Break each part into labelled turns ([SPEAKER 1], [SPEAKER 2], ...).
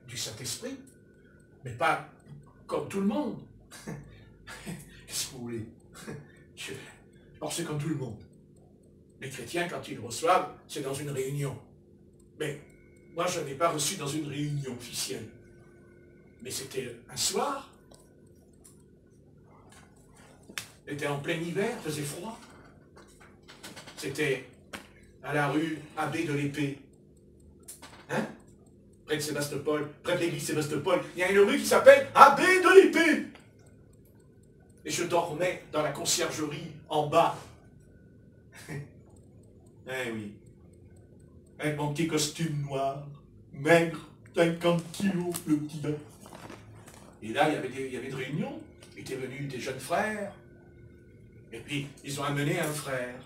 [SPEAKER 1] du Saint-Esprit, mais pas comme tout le monde. Qu'est-ce que vous voulez? Alors c'est comme tout le monde. Les chrétiens, quand ils le reçoivent, c'est dans une réunion. Mais moi, je n'ai pas reçu dans une réunion officielle. Mais c'était un soir. C'était en plein hiver, faisait froid. C'était à la rue Abbé de l'Épée. Hein? Près de Sébastopol, près de l'église Sébastopol, il y a une rue qui s'appelle Abbé de l'Épée. Et je dormais dans la conciergerie en bas. Eh oui. Avec mon petit costume noir, maigre, 50 kilos, le petit gars. Et là, il y avait des réunions. Étaient venus des jeunes frères. Et puis, ils ont amené un frère.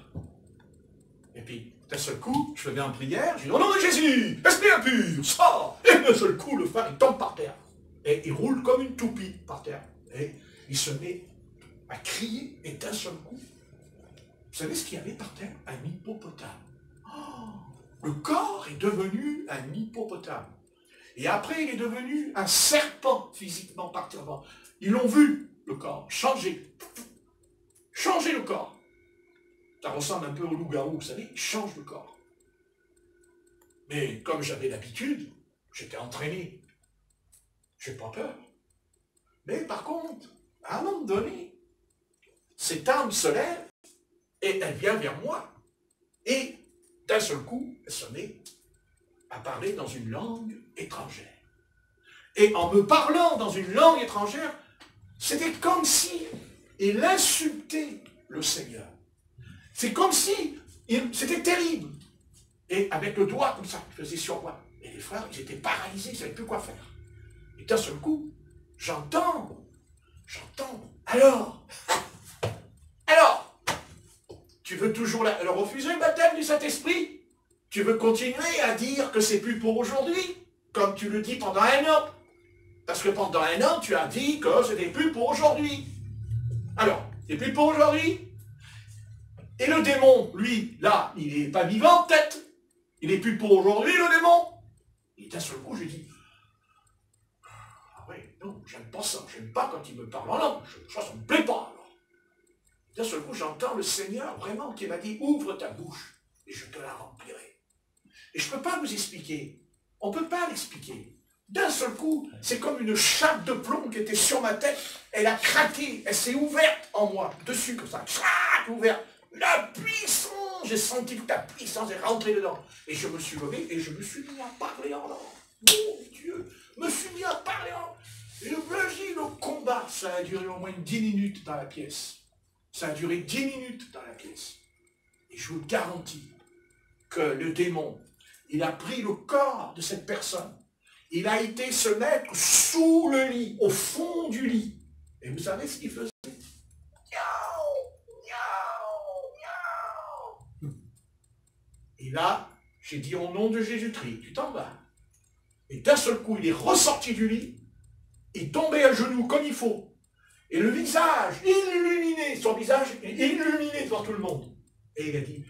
[SPEAKER 1] Et puis, d'un seul coup, je faisais en prière, je dis, au nom de Jésus, esprit impur, sors. Et d'un seul coup, le frère, il tombe par terre. Et il roule comme une toupie par terre. Et il se met à crier, et d'un seul coup, vous savez ce qu'il y avait par terre? Un hippopotame. Oh, le corps est devenu un hippopotame. Et après, il est devenu un serpent physiquement par terre. Ils l'ont vu, le corps, changer. Changer le corps. Ça ressemble un peu au loup-garou, vous savez, il change le corps. Mais comme j'avais l'habitude, j'étais entraîné. Je n'ai pas peur. Mais par contre, à un moment donné, cette âme se lève et elle vient vers moi. Et d'un seul coup, elle se met à parler dans une langue étrangère. Et en me parlant dans une langue étrangère, c'était comme si il insultait le Seigneur. C'est comme si, c'était terrible. Et avec le doigt comme ça, il faisait sur moi. Et les frères, ils étaient paralysés, ils ne savaient plus quoi faire. Et d'un seul coup, j'entends, alors, tu veux toujours leur refuser le baptême du Saint-Esprit? Tu veux continuer à dire que c'est plus pour aujourd'hui, comme tu le dis pendant un an? Parce que pendant un an, tu as dit que c'était plus pour aujourd'hui. Alors, c'est plus pour aujourd'hui? Et le démon, lui, là, il n'est pas vivant peut-être. Il n'est plus pour aujourd'hui, le démon. Et d'un seul coup, je dis, ah ouais, non, j'aime pas ça. J'aime pas quand il me parle en langue. Ça ne me plaît pas, alors. D'un seul coup, j'entends le Seigneur vraiment qui m'a dit, ouvre ta bouche et je te la remplirai. Et je ne peux pas vous expliquer. On ne peut pas l'expliquer. D'un seul coup, c'est comme une chape de plomb qui était sur ma tête. Elle a craqué, elle s'est ouverte en moi, dessus comme ça, ouverte. La puissance, j'ai senti que ta puissance est rentrée dedans. Et je me suis levé et je me suis mis à parler en langue. Mon Dieu, me suis mis à parler en langue. Et le combat, ça a duré au moins 10 minutes dans la pièce. Ça a duré 10 minutes dans la pièce. Et je vous garantis que le démon, il a pris le corps de cette personne. Il a été se mettre sous le lit, au fond du lit. Et vous savez ce qu'il faisait? Et là, j'ai dit au nom de Jésus-Christ, tu t'en vas. Et d'un seul coup, il est ressorti du lit, il tombait à genoux comme il faut. Et le visage illuminé, son visage illuminé devant tout le monde. Et il a dit,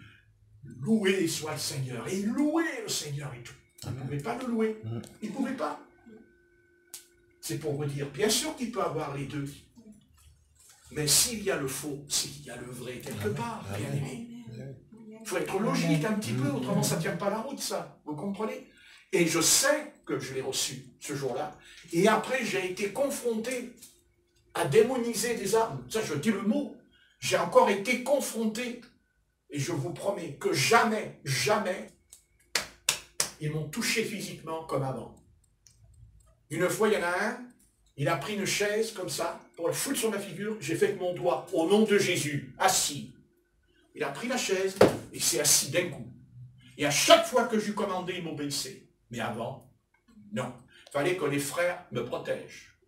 [SPEAKER 1] loué soit le Seigneur. Et il louait le Seigneur et tout. Il ne pouvait pas le louer. Il ne pouvait pas. C'est pour vous dire, bien sûr qu'il peut avoir les deux. Mais s'il y a le faux, s'il y a le vrai quelque part, bien aimé, il faut être logique un petit peu, autrement ça ne tient pas la route, ça. Vous comprenez? Et je sais que je l'ai reçu ce jour-là. Et après, j'ai été confronté à démoniser des âmes. Ça, je dis le mot. J'ai encore été confronté. Et je vous promets que jamais, jamais, ils m'ont touché physiquement comme avant. Une fois, il y en a un, il a pris une chaise comme ça, pour le foutre sur ma figure, j'ai fait avec mon doigt, au nom de Jésus, assis. Il a pris la chaise, et s'est assis d'un coup. Et à chaque fois que je lui commandais, il m'obéissait. Mais avant, non. Il fallait que les frères me protègent.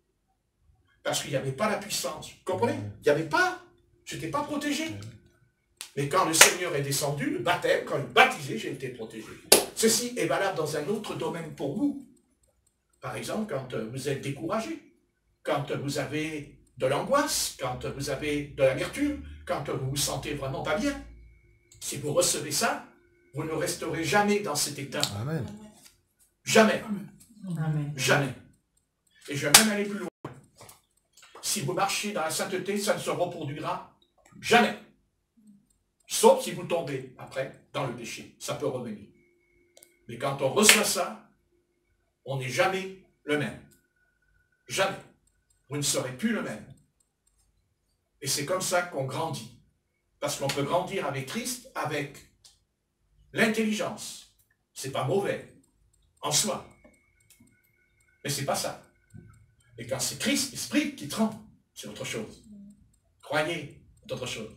[SPEAKER 1] Parce qu'il n'y avait pas la puissance. Vous comprenez? Il n'y avait pas. Je n'étais pas protégé. Mais quand le Seigneur est descendu, le baptême, quand il baptisé, j'ai été protégé. Ceci est valable dans un autre domaine pour vous. Par exemple, quand vous êtes découragé, quand vous avez de l'angoisse, quand vous avez de l'amertume, quand vous vous sentez vraiment pas bien. Si vous recevez ça, vous ne resterez jamais dans cet état.
[SPEAKER 2] Amen.
[SPEAKER 1] Jamais.
[SPEAKER 2] Amen.
[SPEAKER 1] Jamais. Et je vais même aller plus loin. Si vous marchez dans la sainteté, ça ne se reproduira jamais. Sauf si vous tombez, après, dans le péché. Ça peut revenir. Mais quand on reçoit ça, on n'est jamais le même. Jamais. Vous ne serez plus le même. Et c'est comme ça qu'on grandit. Parce qu'on peut grandir avec Christ, avec l'intelligence. C'est pas mauvais, en soi. Mais c'est pas ça. Et quand c'est Christ, l'Esprit qui trempe, c'est autre chose. Croyez, c'est autre chose.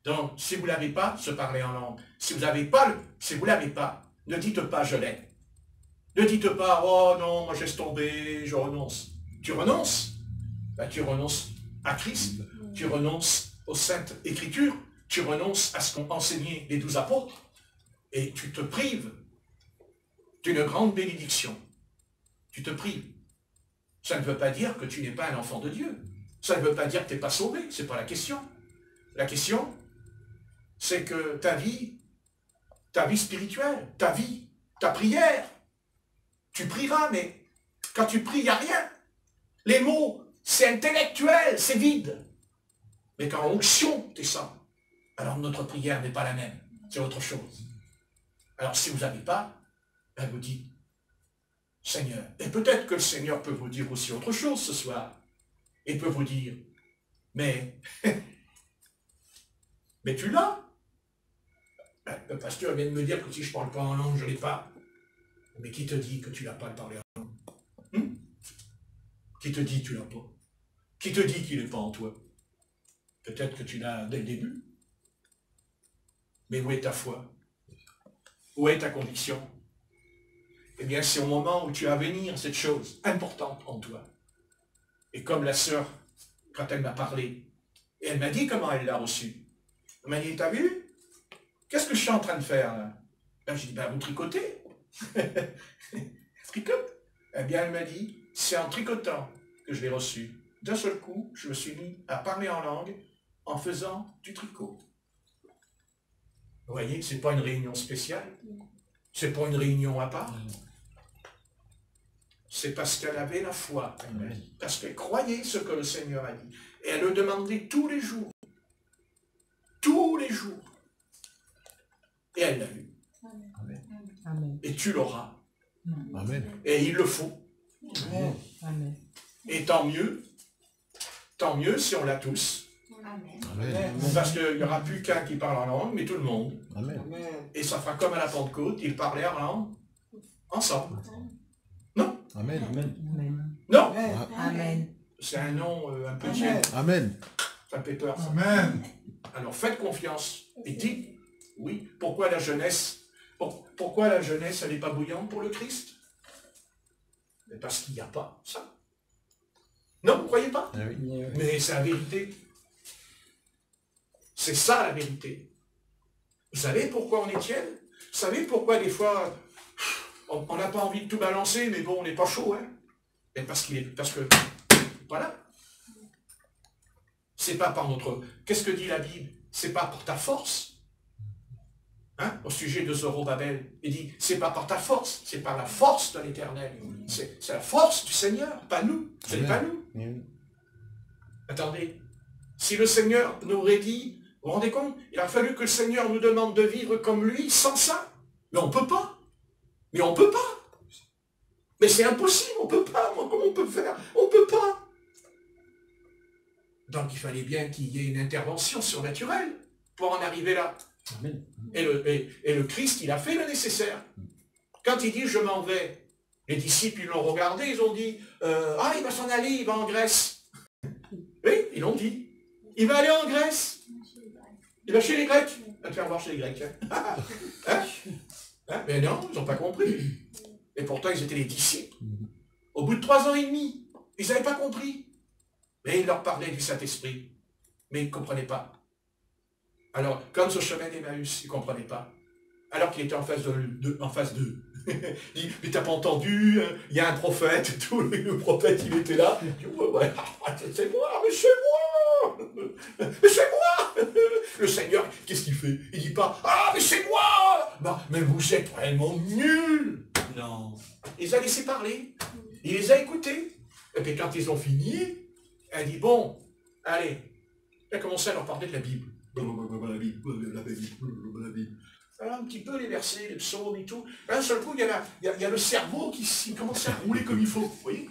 [SPEAKER 1] Donc, si vous ne l'avez pas, se parler en langue. Si vous l'avez pas, ne dites pas je l'ai. Ne dites pas, oh non, moi je laisse tomber, je renonce. Tu renonces. Ben, tu renonces à Christ, tu renonces aux saintes Écritures, tu renonces à ce qu'ont enseigné les 12 apôtres, et tu te prives d'une grande bénédiction. Tu te prives. Ça ne veut pas dire que tu n'es pas un enfant de Dieu. Ça ne veut pas dire que tu n'es pas sauvé. Ce n'est pas la question. La question, c'est que ta vie spirituelle, ta prière, tu prieras, mais quand tu pries, il n'y a rien. Les mots, c'est intellectuel, c'est vide. Mais quand l'onction descend, alors notre prière n'est pas la même. C'est autre chose. Alors si vous n'avez pas, ben vous dites, Seigneur, et peut-être que le Seigneur peut vous dire aussi autre chose ce soir. Il peut vous dire, mais tu l'as. Le pasteur vient de me dire que si je ne parle pas en langue, je ne l'ai pas. Mais qui te dit que tu n'as pas parlé en langue? Qui te dit que tu ne l'as pas? Qui te dit qu'il n'est pas en toi? Peut-être que tu l'as dès le début. Mais où est ta foi? Où est ta conviction? Eh bien, c'est au moment où tu as à venir cette chose importante en toi. Et comme la sœur, quand elle m'a parlé, et elle m'a dit comment elle l'a reçu. Elle m'a dit, t'as vu? Qu'est-ce que je suis en train de faire là? Ben, j'ai dit, ben vous tricotez. Tricote. Eh bien, elle m'a dit, c'est en tricotant que je l'ai reçu. D'un seul coup, je me suis mis à parler en langue en faisant du tricot. Vous voyez, c'est pas une réunion spéciale. C'est pas une réunion à part. C'est parce qu'elle avait la foi, elle m'a dit. Parce qu'elle croyait ce que le Seigneur a dit. Et elle le demandait tous les jours. Tous les jours. Et elle l'a eu.
[SPEAKER 2] Amen.
[SPEAKER 1] Et tu l'auras.
[SPEAKER 3] Amen.
[SPEAKER 1] Et il le faut.
[SPEAKER 2] Amen.
[SPEAKER 1] Et tant mieux si on l'a tous.
[SPEAKER 3] Amen.
[SPEAKER 1] Parce qu'il n'y aura plus qu'un qui parle en langue, mais tout le monde.
[SPEAKER 3] Amen.
[SPEAKER 1] Et ça fera comme à la Pentecôte, ils parlaient en langue ensemble. Non?
[SPEAKER 3] Amen.
[SPEAKER 2] Amen.
[SPEAKER 1] Non?
[SPEAKER 2] Amen.
[SPEAKER 1] C'est un nom un peu tiède.
[SPEAKER 3] Amen.
[SPEAKER 1] Ça fait peur. Ça.
[SPEAKER 4] Amen.
[SPEAKER 1] Alors faites confiance. Et dites, oui, pourquoi la jeunesse, elle n'est pas bouillante pour le Christ? Mais parce qu'il n'y a pas ça. Non, vous ne croyez pas?
[SPEAKER 3] Ah oui.
[SPEAKER 1] Mais c'est la vérité. C'est ça la vérité. Vous savez pourquoi on est tiède? Vous savez pourquoi des fois, on n'a pas envie de tout balancer, mais bon, on n'est pas chaud, hein? Et parce que, voilà. C'est pas par notre... Qu'est-ce que dit la Bible? C'est pas par ta force. Hein? Au sujet de Zorobabel, il dit, c'est pas par ta force, c'est par la force de l'Éternel. C'est la force du Seigneur, pas nous. C'est pas nous. Attendez, si le Seigneur nous aurait dit, vous vous rendez compte, il a fallu que le Seigneur nous demande de vivre comme lui, sans ça. Mais on ne peut pas. Mais on ne peut pas. Mais c'est impossible, on ne peut pas. Comment on peut faire? On ne peut pas. Donc il fallait bien qu'il y ait une intervention surnaturelle pour en arriver là.
[SPEAKER 3] Amen.
[SPEAKER 1] Et le Christ, il a fait le nécessaire. Quand il dit, je m'en vais, les disciples, ils l'ont regardé, ils ont dit, ah, il va s'en aller, il va en Grèce. Oui, ils l'ont dit. Il va aller en Grèce. Il va chez les Grecs. Va te faire voir chez les Grecs. Hein? Hein? Mais non, ils n'ont pas compris. Et pourtant, ils étaient les disciples. Au bout de 3 ans et demi, ils n'avaient pas compris. Mais il leur parlait du Saint-Esprit. Mais ils ne comprenaient pas. Alors, comme ce chemin d'Emmaüs, ils ne comprenaient pas. Alors qu'il était en face d'eux. Il dit, mais t'as pas entendu, il y a un prophète et tout, le prophète il était là. Il dit, ouais, c'est moi, mais c'est moi. Mais c'est moi. Le Seigneur, qu'est-ce qu'il fait? Il dit pas, ah, mais c'est moi. Bah, mais vous êtes vraiment nuls. Non. Il les a laissés parler. Il les a écoutés. Et puis quand ils ont fini, elle dit, bon, allez. Elle a commencé à leur parler de la Bible. La Bible. Voilà, un petit peu les versets, les psaumes et tout. D'un seul coup, il y a le cerveau qui commence à rouler comme il faut. Vous voyez?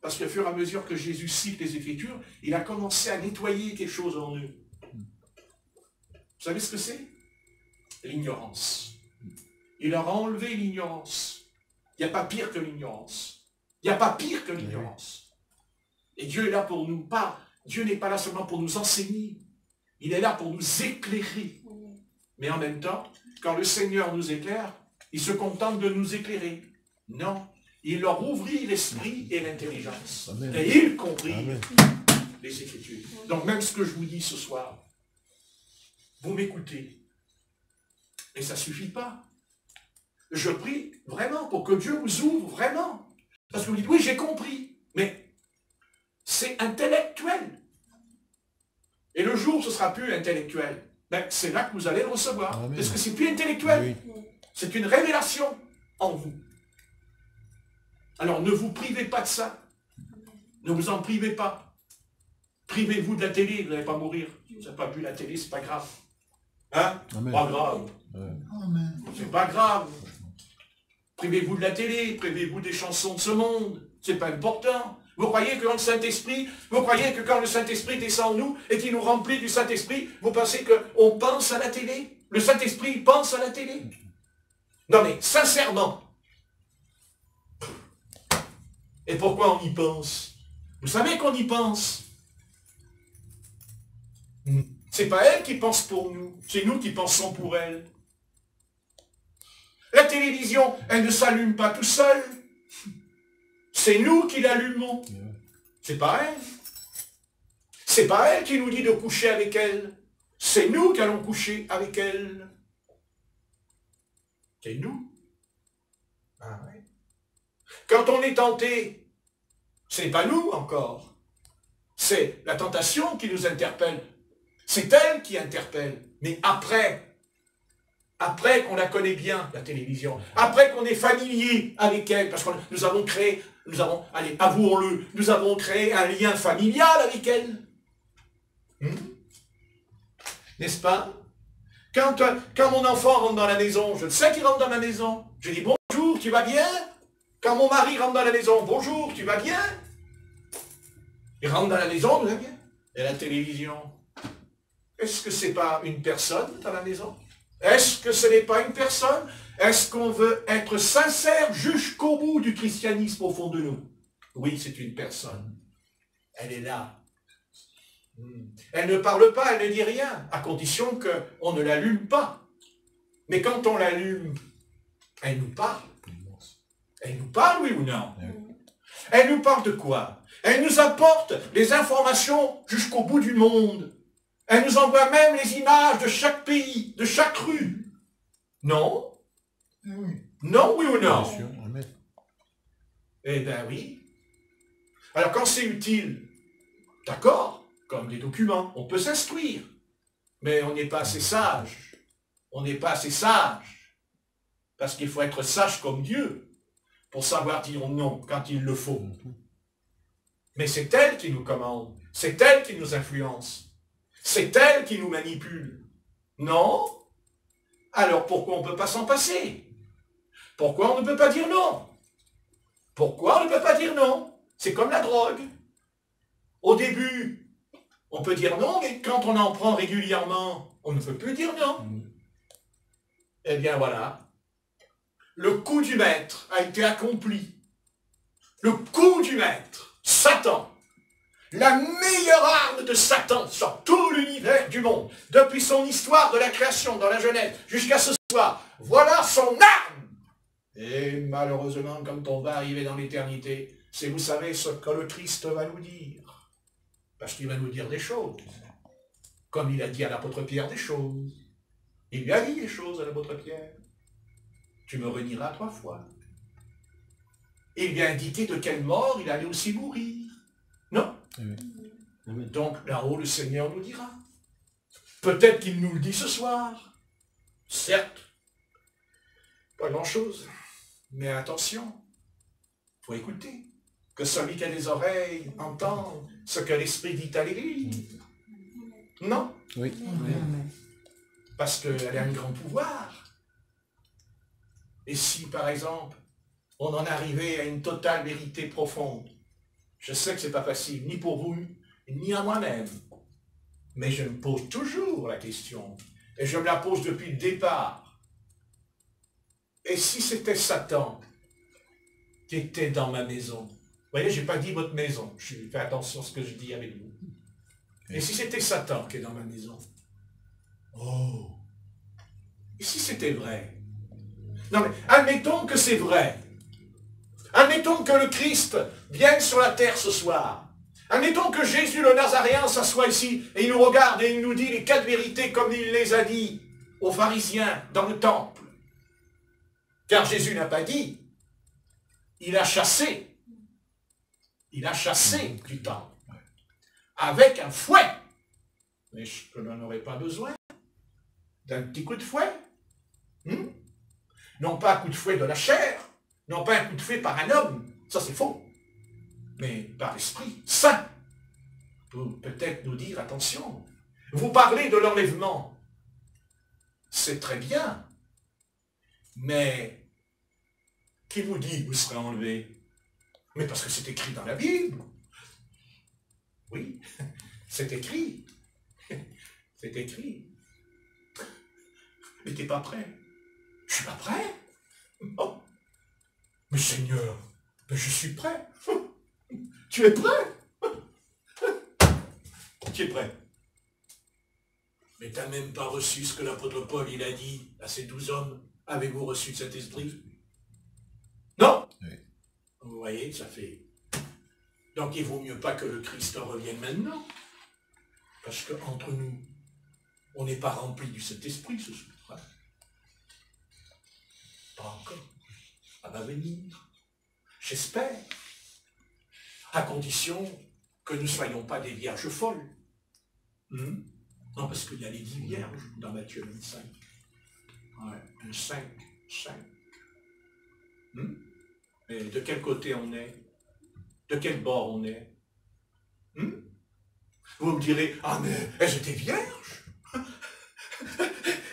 [SPEAKER 1] Parce qu'au fur et à mesure que Jésus cite les Écritures, il a commencé à nettoyer quelque chose en eux. Vous savez ce que c'est? L'ignorance. Il leur a enlevé l'ignorance. Il n'y a pas pire que l'ignorance. Il n'y a pas pire que l'ignorance. Et Dieu est là pour nous. Dieu n'est pas là seulement pour nous enseigner. Il est là pour nous éclairer. Mais en même temps, quand le Seigneur nous éclaire, il se contente de nous éclairer. Non. Il leur ouvrit l'esprit et l'intelligence. Et ils comprirent les Écritures. Donc même ce que je vous dis ce soir, vous m'écoutez. Et ça ne suffit pas. Je prie vraiment pour que Dieu vous ouvre vraiment. Parce que vous dites, oui, j'ai compris. Mais c'est intellectuel. Et le jour où ce ne sera plus intellectuel, ben, c'est là que vous allez le recevoir. Amen. Parce que c'est plus intellectuel. Oui. C'est une révélation en vous. Alors ne vous privez pas de ça. Ne vous en privez pas. Privez-vous de la télé, vous n'allez pas mourir. Vous n'avez pas vu la télé, c'est pas grave. Hein? Amen. Pas grave. C'est pas grave. Privez-vous de la télé, privez-vous des chansons de ce monde. C'est pas important. Vous croyez que quand le Saint-Esprit descend en nous et qu'il nous remplit du Saint-Esprit, vous pensez qu'on pense à la télé? Le Saint-Esprit pense à la télé? Non mais, sincèrement. Et pourquoi on y pense? Vous savez qu'on y pense. C'est pas elle qui pense pour nous, c'est nous qui pensons pour elle. La télévision, elle ne s'allume pas tout seul. C'est nous qui l'allumons. C'est pas elle. C'est pas elle qui nous dit de coucher avec elle. C'est nous qui allons coucher avec elle. C'est nous. Ah ouais. Quand on est tenté, ce n'est pas nous encore. C'est la tentation qui nous interpelle. C'est elle qui interpelle. Mais après qu'on la connaît bien, la télévision, après qu'on est familier avec elle, parce que allez, avouons-le, nous avons créé un lien familial avec elle. N'est-ce pas? Quand mon enfant rentre dans la maison, je sais qu'il rentre dans ma maison, je dis bonjour, tu vas bien? Quand mon mari rentre dans la maison, bonjour, tu vas bien? Il rentre dans la maison, tu vas bien? Et la télévision, est-ce que c'est pas une personne dans la maison? Est-ce que ce n'est pas une personne? Est-ce qu'on veut être sincère jusqu'au bout du christianisme au fond de nous? Oui, c'est une personne. Elle est là. Elle ne parle pas, elle ne dit rien, à condition qu'on ne l'allume pas. Mais quand on l'allume, elle nous parle. Elle nous parle, oui ou non? Elle nous parle de quoi? Elle nous apporte les informations jusqu'au bout du monde. Elle nous envoie même les images de chaque pays, de chaque rue. Non? Non, oui ou non? Eh bien oui. Alors quand c'est utile, d'accord, comme des documents, on peut s'instruire. Mais on n'est pas assez sage. On n'est pas assez sage. Parce qu'il faut être sage comme Dieu pour savoir dire non quand il le faut. Mais c'est elle qui nous commande. C'est elle qui nous influence. C'est elle qui nous manipule. Non? Alors pourquoi on ne peut pas s'en passer? Pourquoi on ne peut pas dire non? Pourquoi on ne peut pas dire non? C'est comme la drogue. Au début, on peut dire non, mais quand on en prend régulièrement, on ne peut plus dire non. Eh bien voilà. Le coup du maître a été accompli. Le coup du maître, Satan. La meilleure arme de Satan sur tout l'univers du monde, depuis son histoire de la création dans la Genèse jusqu'à ce soir, voilà son arme. Et malheureusement, quand on va arriver dans l'éternité, c'est, vous savez, ce que le Christ va nous dire. Parce qu'il va nous dire des choses. Comme il a dit à l'apôtre Pierre des choses. Il lui a dit des choses à l'apôtre Pierre. Tu me renieras 3 fois. Et il lui a indiqué de quelle mort il allait aussi mourir. Non? Donc là-haut, le Seigneur nous dira. Peut-être qu'il nous le dit ce soir. Certes. pas grand-chose. Mais attention, il faut écouter. Que celui qui a des oreilles entende ce que l'Esprit dit à l'Église. Non?
[SPEAKER 3] Oui.
[SPEAKER 2] Amen.
[SPEAKER 1] Parce qu'elle a un grand pouvoir. Et si, par exemple, on en arrivait à une totale vérité profonde, je sais que ce n'est pas facile, ni pour vous, ni à moi-même. Mais je me pose toujours la question. Et je me la pose depuis le départ. Et si c'était Satan qui était dans ma maison? Vous voyez, je n'ai pas dit votre maison. Je fais attention à ce que je dis avec vous. Et si c'était Satan qui est dans ma maison? Oh! Et si c'était vrai? Non mais, admettons que c'est vrai. Admettons que le Christ vienne sur la terre ce soir. Admettons que Jésus le Nazaréen s'assoit ici et il nous regarde et il nous dit les 4 vérités comme il les a dit aux pharisiens dans le temple. Car Jésus n'a pas dit. Il a chassé. Il a chassé du temple. Avec un fouet. Mais je n'en aurais pas besoin d'un petit coup de fouet. Non pas un coup de fouet de la chair, non pas un coup de fouet par un homme, ça c'est faux, mais par l'Esprit Saint, pour peut-être nous dire, attention, vous parlez de l'enlèvement, c'est très bien, mais qui vous dit que vous serez enlevé? Mais parce que c'est écrit dans la Bible. Oui, c'est écrit. C'est écrit. Mais t'es pas prêt. Je suis pas prêt. Oh. Mais Seigneur, mais je suis prêt. Tu es prêt? Tu es prêt. Mais tu n'as même pas reçu ce que l'apôtre Paul il a dit à ces 12 hommes. Avez-vous reçu de cet esprit? Non? Oui. Vous voyez, ça fait... Donc il vaut mieux pas que le Christ revienne maintenant. Parce qu'entre nous, on n'est pas rempli du Saint-Esprit ce soir. Pas encore. Ça va venir. J'espère. À condition que nous ne soyons pas des vierges folles. Non, parce qu'il y a les 10 vierges dans Matthieu 25. Ouais, un 5. Mais de quel côté on est? De quel bord on est? Vous me direz, ah mais elles étaient vierges.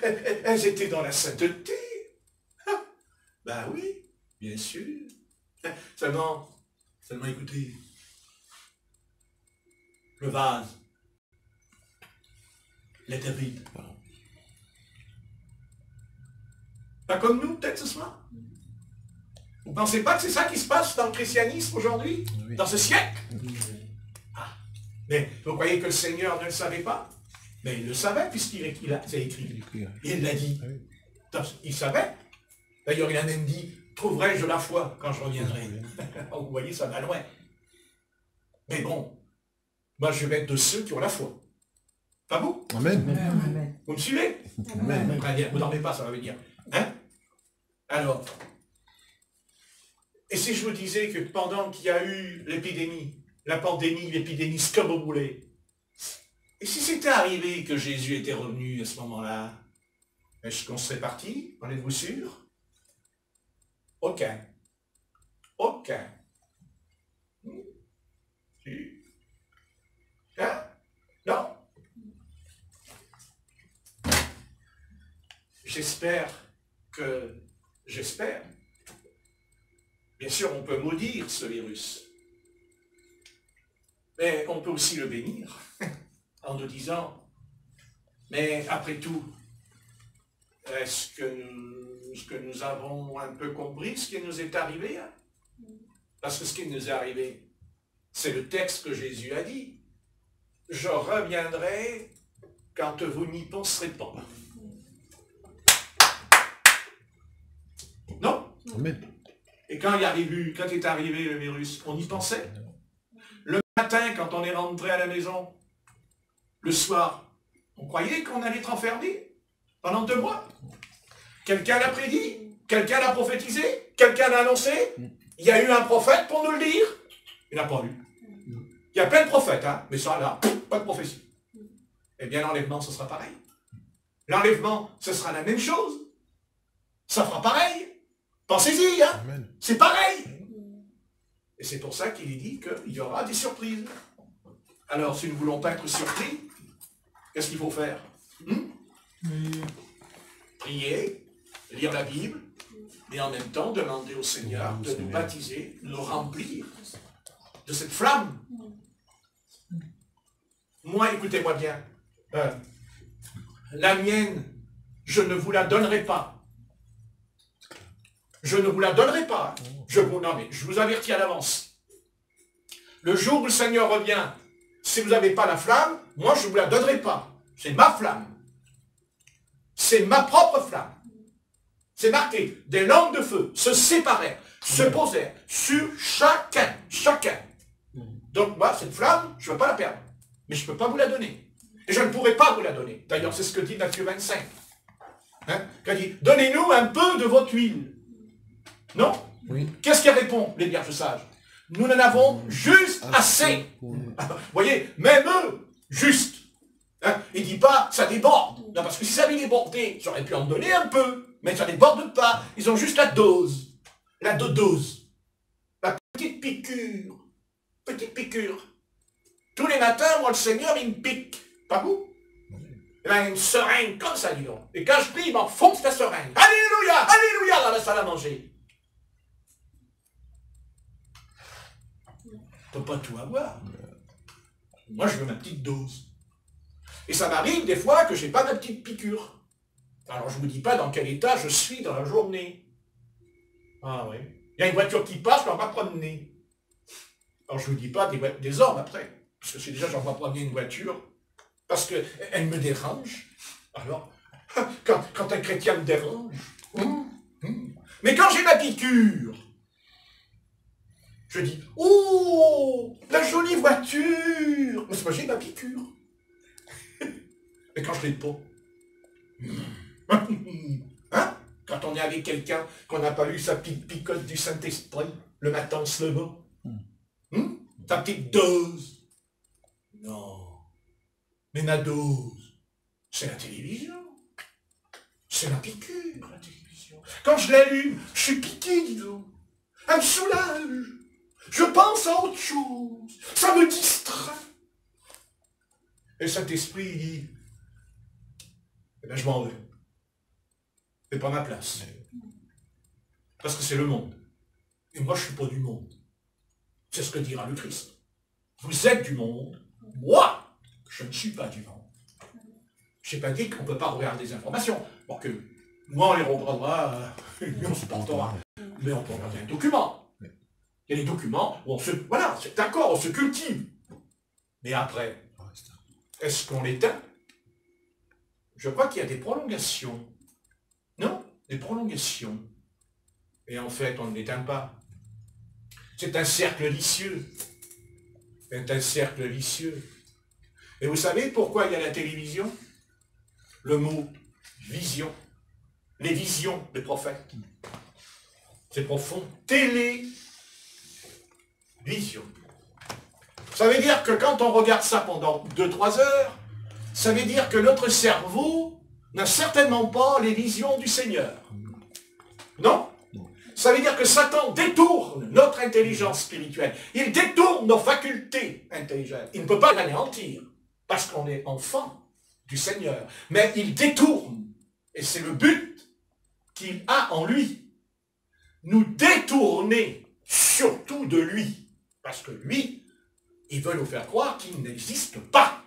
[SPEAKER 1] Elles étaient dans la sainteté. Ben oui, bien sûr. Seulement écoutez, le vase, les David. Pas comme nous, peut-être ce soir. Vous ne pensez pas que c'est ça qui se passe dans le christianisme aujourd'hui, oui. Dans ce siècle? Ah. Mais vous croyez que le Seigneur ne le savait pas? Mais il le savait, puisqu'il a écrit. Il l'a dit. Il savait. D'ailleurs, il a même dit, trouverai-je la foi quand je reviendrai? Vous voyez, ça va loin. Mais bon, moi je vais être de ceux qui ont la foi. Pas vous?
[SPEAKER 3] Amen.
[SPEAKER 2] Amen.
[SPEAKER 1] Vous me suivez?
[SPEAKER 3] Amen.
[SPEAKER 1] Très bien, vous dormez pas, ça va venir. Hein? Alors, et si je vous disais que pendant qu'il y a eu l'épidémie, la pandémie, l'épidémie, ce que vous voulez, et si c'était arrivé que Jésus était revenu à ce moment-là, est-ce qu'on serait parti? En êtes-vous sûr? Aucun. Hein? Non? J'espère. Bien sûr, on peut maudire ce virus. Mais on peut aussi le bénir en nous disant, mais après tout, est-ce que nous avons un peu compris ce qui nous est arrivé? Hein? Parce que ce qui nous est arrivé, c'est le texte que Jésus a dit. Je reviendrai quand vous n'y penserez pas. Non?
[SPEAKER 3] Amen.
[SPEAKER 1] Et quand est arrivé le virus, on y pensait. Le matin, quand on est rentré à la maison, le soir, on croyait qu'on allait être enfermé pendant 2 mois. Quelqu'un l'a prédit, quelqu'un l'a prophétisé, quelqu'un l'a annoncé. Il y a eu un prophète pour nous le dire. Il n'a pas lu. Il y a plein de prophètes, hein, mais ça là, pas de prophétie. Eh bien, l'enlèvement, ce sera pareil. L'enlèvement, ce sera la même chose. Ça fera pareil. Pensez-y, hein?
[SPEAKER 3] Amen.
[SPEAKER 1] C'est pareil. Et c'est pour ça qu'il est dit qu'il y aura des surprises. Alors, si nous ne voulons pas être surpris, qu'est-ce qu'il faut faire? Prier, lire la Bible, et en même temps demander au Seigneur de nous baptiser, de nous remplir de cette flamme. Moi, écoutez-moi bien, la mienne, je ne vous la donnerai pas. Je ne vous la donnerai pas. Non, mais je vous avertis à l'avance. Le jour où le Seigneur revient, si vous n'avez pas la flamme, moi je ne vous la donnerai pas. C'est ma flamme. C'est ma propre flamme. C'est marqué, des langues de feu se séparèrent, se posèrent sur chacun. Donc moi, cette flamme, je ne veux pas la perdre. Mais je ne peux pas vous la donner. Et je ne pourrai pas vous la donner. D'ailleurs, c'est ce que dit Matthieu 25. Hein? Quand il dit, donnez-nous un peu de votre huile. Non?
[SPEAKER 3] Oui.
[SPEAKER 1] Qu'est-ce qu'elle répond, les vierges sages? Nous en avons juste assez. Vous voyez, même eux, juste. Hein? Il ne dit pas, ça déborde. Non, parce que si ça avait débordé, j'aurais pu en donner un peu. Mais ça ne déborde pas. Ils ont juste la dose. La dose. La petite piqûre. Petite piqûre. Tous les matins, moi, le Seigneur, il me pique. Pas vous? Il a une seringue comme ça, dis donc. Et quand je prie, il m'enfonce la seringue. Alléluia, alléluia, dans la salle à manger. On ne peut pas tout avoir. Moi, je veux ma petite dose. Et ça m'arrive des fois que je n'ai pas ma petite piqûre. Alors, je ne vous dis pas dans quel état je suis dans la journée. Ah oui. Il y a une voiture qui passe, je dois pas promener. Alors, je ne vous dis pas des hommes après. Parce que si déjà j'en vois promener une voiture, parce qu'elle me dérange. Alors, quand un chrétien me dérange. Mais quand j'ai ma piqûre, je dis, oh, la jolie voiture. Mais c'est pas j'ai ma piqûre. Mais quand je l'ai pas. Hein? Quand on est avec quelqu'un, qu'on n'a pas eu sa petite picote du Saint-Esprit, le matin on se leva. Ta petite dose. Non. Mais ma dose, c'est la télévision. C'est la piqûre, la télévision. Quand je l'allume, je suis piqué, dis donc. Elle me soulage. Je pense à autre chose. Ça me distrait. Et Saint-Esprit, il dit, eh bien, je m'en vais. C'est pas ma place. Parce que c'est le monde. Et moi, je ne suis pas du monde. C'est ce que dira le Christ. Vous êtes du monde. Moi, je ne suis pas du monde. Je n'ai pas dit qu'on ne peut pas regarder des informations. Bon, que moi, on les regardera, on se portera. Mais on peut regarder un document. Il y a des documents où on se... Voilà, c'est d'accord, on se cultive. Mais après, est-ce qu'on l'éteint? Je crois qu'il y a des prolongations. Non? Des prolongations. Et en fait, on ne l'éteint pas. C'est un cercle vicieux. C'est un cercle vicieux. Et vous savez pourquoi il y a la télévision? Le mot vision. Les visions des prophètes. C'est profond. Télévision. Ça veut dire que quand on regarde ça pendant 2-3 heures, ça veut dire que notre cerveau n'a certainement pas les visions du Seigneur. Non? Ça veut dire que Satan détourne notre intelligence spirituelle. Il détourne nos facultés intelligentes. Il ne peut pas l'anéantir, parce qu'on est enfant du Seigneur. Mais il détourne, et c'est le but qu'il a en lui. Nous détourner surtout de lui. Parce que lui, il veut nous faire croire qu'il n'existe pas.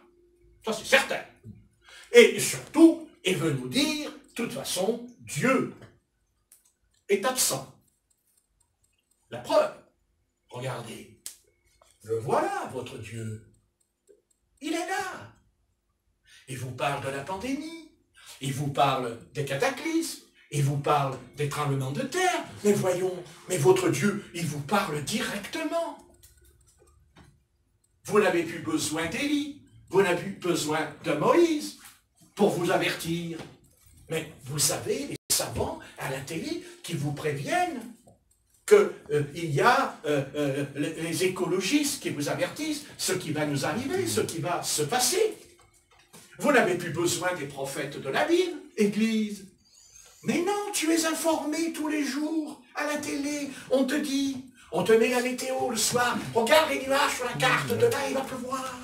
[SPEAKER 1] Ça, c'est certain. Et surtout, il veut nous dire, de toute façon, Dieu est absent. La preuve, regardez, le voilà, votre Dieu. Il est là. Il vous parle de la pandémie. Il vous parle des cataclysmes. Il vous parle des tremblements de terre. Mais voyons, mais votre Dieu, il vous parle directement. Vous n'avez plus besoin d'Élie. Vous n'avez plus besoin de Moïse pour vous avertir. Mais vous avez les savants à la télé qui vous préviennent qu'il y a les écologistes qui vous avertissent ce qui va nous arriver, ce qui va se passer. Vous n'avez plus besoin des prophètes de la Bible, Église. Mais non, tu es informé tous les jours À la télé, on te dit, on te met la météo le soir, regarde les nuages sur la carte, demain il va pleuvoir.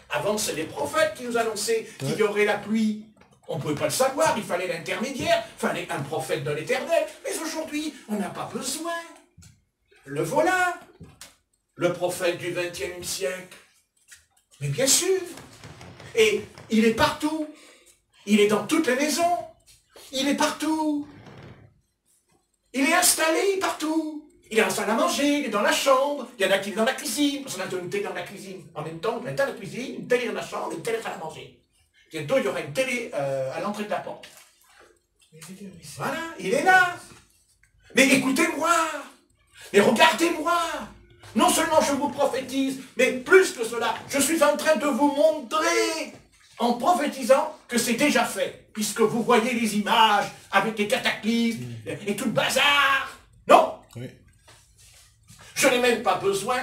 [SPEAKER 1] Avant, c'est les prophètes qui nous annonçaient qu'il y aurait la pluie. On ne pouvait pas le savoir, il fallait l'intermédiaire, il fallait un prophète de l'Éternel. Mais aujourd'hui, on n'a pas besoin. Le voilà, le prophète du XXe siècle. Mais bien sûr. Et il est partout. Il est dans toutes les maisons. Il est partout. Il est installé partout. Il est en salle à manger, il est dans la chambre. Il y en a qui sont dans la cuisine. Parce qu'on a une télé dans la cuisine. En même temps, on a une télé dans la cuisine, une télé dans la chambre, une télé dans la salle à manger. Bientôt, il y aura une télé à l'entrée de la porte. Voilà, il est là. Mais écoutez-moi. Mais regardez-moi. Non seulement je vous prophétise, mais plus que cela, je suis en train de vous montrer, en prophétisant, que c'est déjà fait. Puisque vous voyez les images avec les cataclysmes et tout le bazar. Non.
[SPEAKER 3] Oui.
[SPEAKER 1] Je n'ai même pas besoin.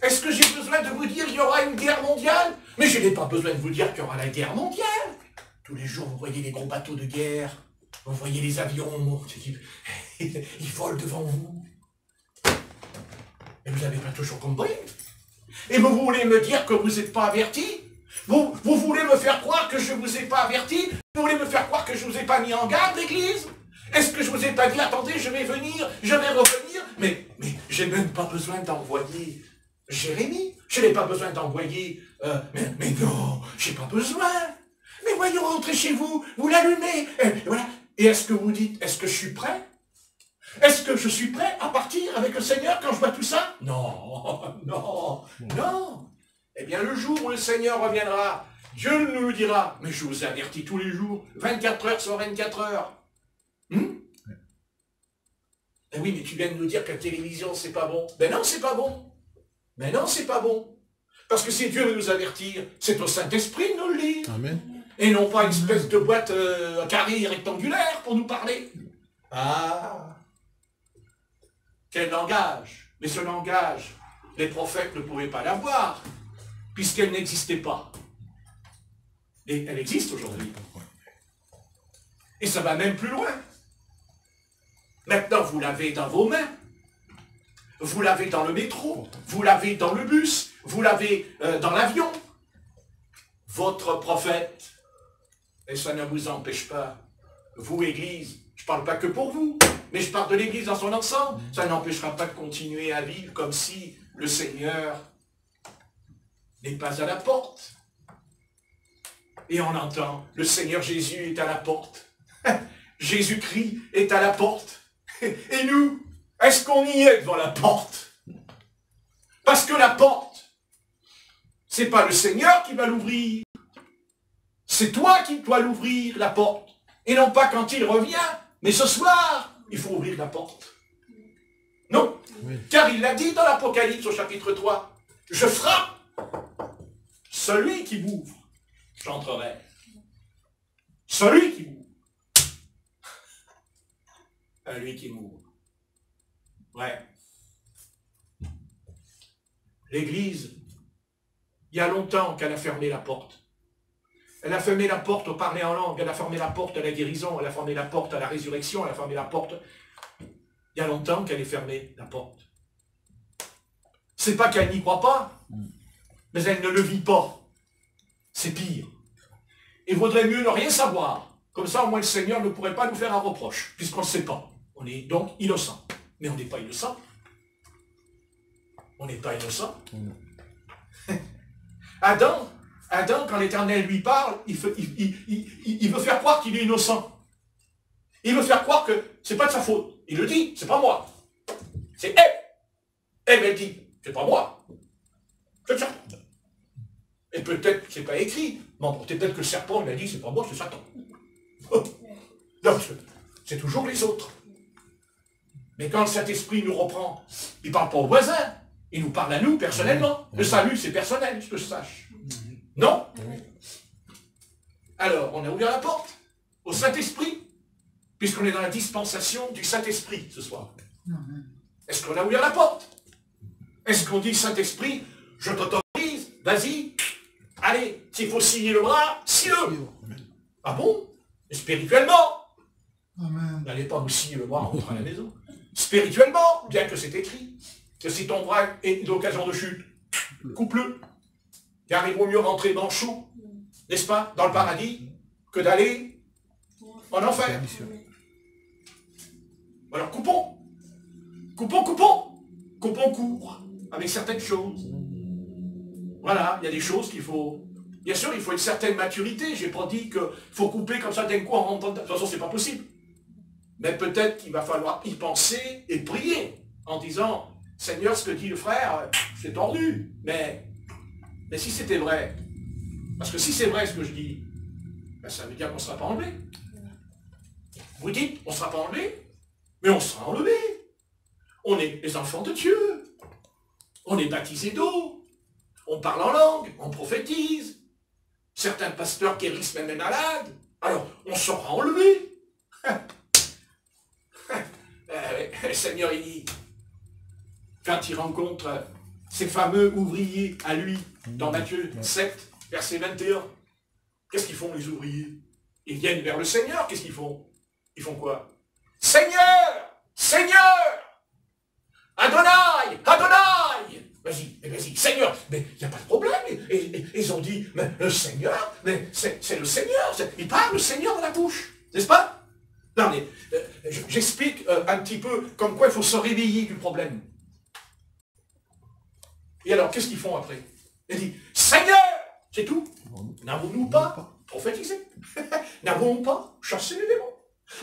[SPEAKER 1] Est-ce que j'ai besoin de vous dire qu'il y aura une guerre mondiale? Mais je n'ai pas besoin de vous dire qu'il y aura la guerre mondiale. Tous les jours, vous voyez les gros bateaux de guerre. Vous voyez les avions. Ils volent devant vous. Mais vous n'avez pas toujours compris. Et vous voulez me dire que vous n'êtes pas averti? Vous voulez me faire croire que je ne vous ai pas averti? Vous voulez me faire croire que je ne vous ai pas mis en garde, l'Église? Est-ce que je ne vous ai pas dit, attendez, je vais venir, je vais revenir? Mais je n'ai même pas besoin d'envoyer Jérémie. Je n'ai pas besoin d'envoyer... mais non, je n'ai pas besoin. Mais voyons, rentrez chez vous, vous l'allumez. Et voilà. Et est-ce que vous dites, est-ce que je suis prêt? Est-ce que je suis prêt à partir avec le Seigneur quand je vois tout ça? Non, non, non. Eh bien, le jour où le Seigneur reviendra, Dieu nous le dira. Mais je vous ai averti tous les jours, 24 heures sur 24 heures. Eh oui, mais tu viens de nous dire que la télévision, c'est pas bon. Ben non, c'est pas bon. Mais non, c'est pas bon. Parce que si Dieu veut nous avertir, c'est au Saint-Esprit de nous le dire.
[SPEAKER 3] Amen.
[SPEAKER 1] Et non pas une espèce de boîte carrée rectangulaire pour nous parler. Ah, quel langage. Mais ce langage, les prophètes ne pouvaient pas l'avoir, puisqu'elle n'existait pas. Et elle existe aujourd'hui. Et ça va même plus loin. Maintenant, vous l'avez dans vos mains. Vous l'avez dans le métro. Vous l'avez dans le bus. Vous l'avez dans l'avion. Votre prophète. Et ça ne vous empêche pas. Vous, Église, je ne parle pas que pour vous, mais je parle de l'Église dans son ensemble. Ça n'empêchera pas de continuer à vivre comme si le Seigneur n'est pas à la porte. Et on entend, le Seigneur Jésus est à la porte. Jésus-Christ est à la porte. Et nous, est-ce qu'on y est devant la porte? Parce que la porte, c'est pas le Seigneur qui va l'ouvrir. C'est toi qui dois l'ouvrir, la porte. Et non pas quand il revient, mais ce soir, il faut ouvrir la porte. Non, oui. Car il l'a dit dans l'Apocalypse au chapitre 3. Je frappe. Celui qui m'ouvre, j'entrerai. Celui qui m'ouvre. Lui qui m'ouvre. Ouais. L'Église, il y a longtemps qu'elle a fermé la porte. Elle a fermé la porte au parler en langue, elle a fermé la porte à la guérison, elle a fermé la porte à la résurrection, elle a fermé la porte... Il y a longtemps qu'elle est fermée, la porte. C'est pas qu'elle n'y croit pas, mais elle ne le vit pas. C'est pire. Il vaudrait mieux ne rien savoir. Comme ça, au moins, le Seigneur ne pourrait pas nous faire un reproche, puisqu'on ne sait pas. On est donc innocent. Mais on n'est pas innocent. On n'est pas innocent. Adam, quand l'Éternel lui parle, il veut faire croire qu'il est innocent. Il veut faire croire que c'est pas de sa faute. Il le dit, c'est pas moi. C'est elle. Elle dit, c'est pas moi. C'est le serpent. Et peut-être que c'est pas écrit. Bon, peut-être que le serpent lui a dit, c'est pas moi, c'est Satan. Donc, c'est toujours les autres. Mais quand le Saint-Esprit nous reprend, il ne parle pas au voisin, il nous parle à nous personnellement. Le salut, c'est personnel, que je sache. Non? Alors, on a ouvert la porte au Saint-Esprit, puisqu'on est dans la dispensation du Saint-Esprit ce soir. Est-ce qu'on a ouvert la porte? Est-ce qu'on dit, Saint-Esprit, je t'autorise, vas-y, allez, s'il faut scier le bras, scie-le. Ah bon? Et spirituellement? N'allez pas vous scier le bras en rentrant à la maison. spirituellement, bien que c'est écrit, que si ton bras est l'occasion de chute, coupe-le. Car il vaut mieux rentrer manchot, n'est-ce pas, dans le paradis, que d'aller en enfer. Alors coupons. Coupons court avec certaines choses. Voilà, il y a des choses qu'il faut... Bien sûr, il faut une certaine maturité. Je n'ai pas dit qu'il faut couper comme ça d'un coup en rentrant... De toute façon, c'est pas possible. Mais peut-être qu'il va falloir y penser et prier en disant, Seigneur, ce que dit le frère, c'est tordu. Mais si c'était vrai, parce que si c'est vrai ce que je dis, ben ça veut dire qu'on ne sera pas enlevé. Vous dites, on ne sera pas enlevé, mais on sera enlevé. On est les enfants de Dieu. On est baptisés d'eau. On parle en langue, on prophétise. Certains pasteurs guérissent même les malades. Alors, on sera enlevé. Le Seigneur, il dit, quand il rencontre ces fameux ouvriers à lui, dans Matthieu 7, verset 21, qu'est-ce qu'ils font les ouvriers? Ils viennent vers le Seigneur, qu'est-ce qu'ils font? Ils font quoi? Seigneur! Seigneur! Adonai! Adonai! Vas-y, Seigneur! Mais il n'y a pas de problème. Et ils ont dit, mais le Seigneur, mais c'est le Seigneur. Il parle le Seigneur dans la bouche, n'est-ce pas? Non, mais j'explique un petit peu comme quoi il faut se réveiller du problème. Et alors, qu'est-ce qu'ils font après? Ils disent, Seigneur! C'est tout. N'avons-nous pas prophétisé? N'avons-nous pas chassé les démons?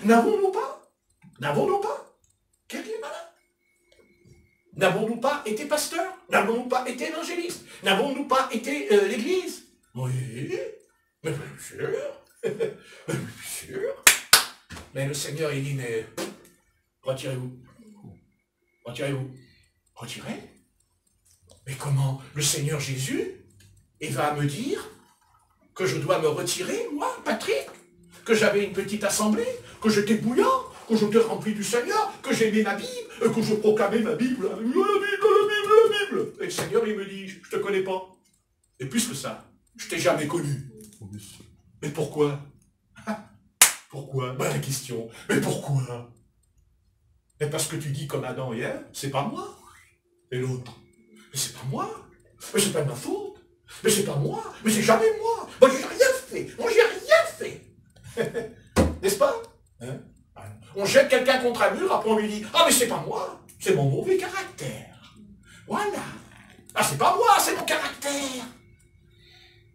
[SPEAKER 1] N'avons-nous pas guéri les malades? N'avons-nous pas été pasteurs? N'avons-nous pas été évangélistes? N'avons-nous pas été l'église? Oui, mais bien sûr. Bien sûr. Mais le Seigneur, il dit, mais retirez-vous. Retirez-vous. Retirez? Mais comment? Le Seigneur Jésus, il va me dire que je dois me retirer, moi, Patrick? Que j'avais une petite assemblée? Que j'étais bouillant? Que j'étais rempli du Seigneur? Que j'aimais ma Bible? Que je proclamais ma Bible? La Bible! Et le Seigneur, il me dit, je te connais pas. Et plus que ça, je t'ai jamais connu. Mais pourquoi? Pourquoi? Ben, la question. Mais pourquoi? Mais parce que tu dis comme Adam et Ève, c'est pas moi. Et l'autre, mais c'est pas moi. Mais c'est pas de ma faute. Mais c'est pas moi. Mais c'est jamais moi. Moi, j'ai rien fait. Moi, j'ai rien fait. N'est-ce pas? Hein? On jette quelqu'un contre un mur, après on lui dit, ah, mais c'est pas moi. C'est mon mauvais caractère. Voilà. Ah, c'est pas moi, c'est mon caractère.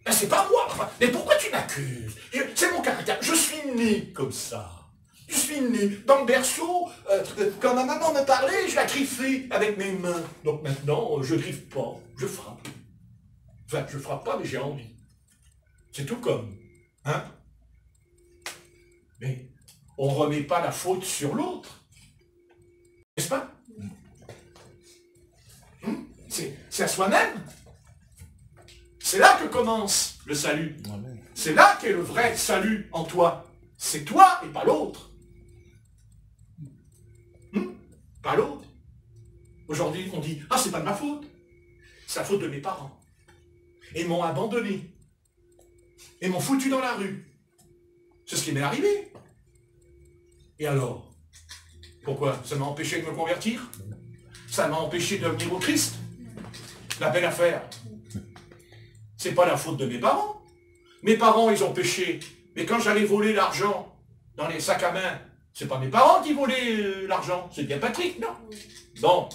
[SPEAKER 1] Ah, c'est pas moi. Enfin, mais pourquoi tu m'accuses? C'est mon caractère. Je suis né comme ça. Je suis né dans le berceau. Quand ma maman me parlait, je la griffais avec mes mains. Donc maintenant, je griffe pas, je frappe. Enfin, je frappe pas, mais j'ai envie. C'est tout comme. Hein? Mais on ne remet pas la faute sur l'autre. N'est-ce pas? C'est à soi-même. C'est là que commence le salut. C'est là qu'est le vrai salut en toi. C'est toi et pas l'autre. Pas l'autre. Aujourd'hui, on dit, ah, c'est pas de ma faute. C'est la faute de mes parents. Ils m'ont abandonné. Ils m'ont foutu dans la rue. C'est ce qui m'est arrivé. Et alors? Pourquoi? Ça m'a empêché de me convertir? Ça m'a empêché de venir au Christ? La belle affaire. C'est pas la faute de mes parents. Mes parents, ils ont péché. Mais quand j'allais voler l'argent dans les sacs à main, c'est pas mes parents qui volaient l'argent, c'est bien Patrick, non? Bon.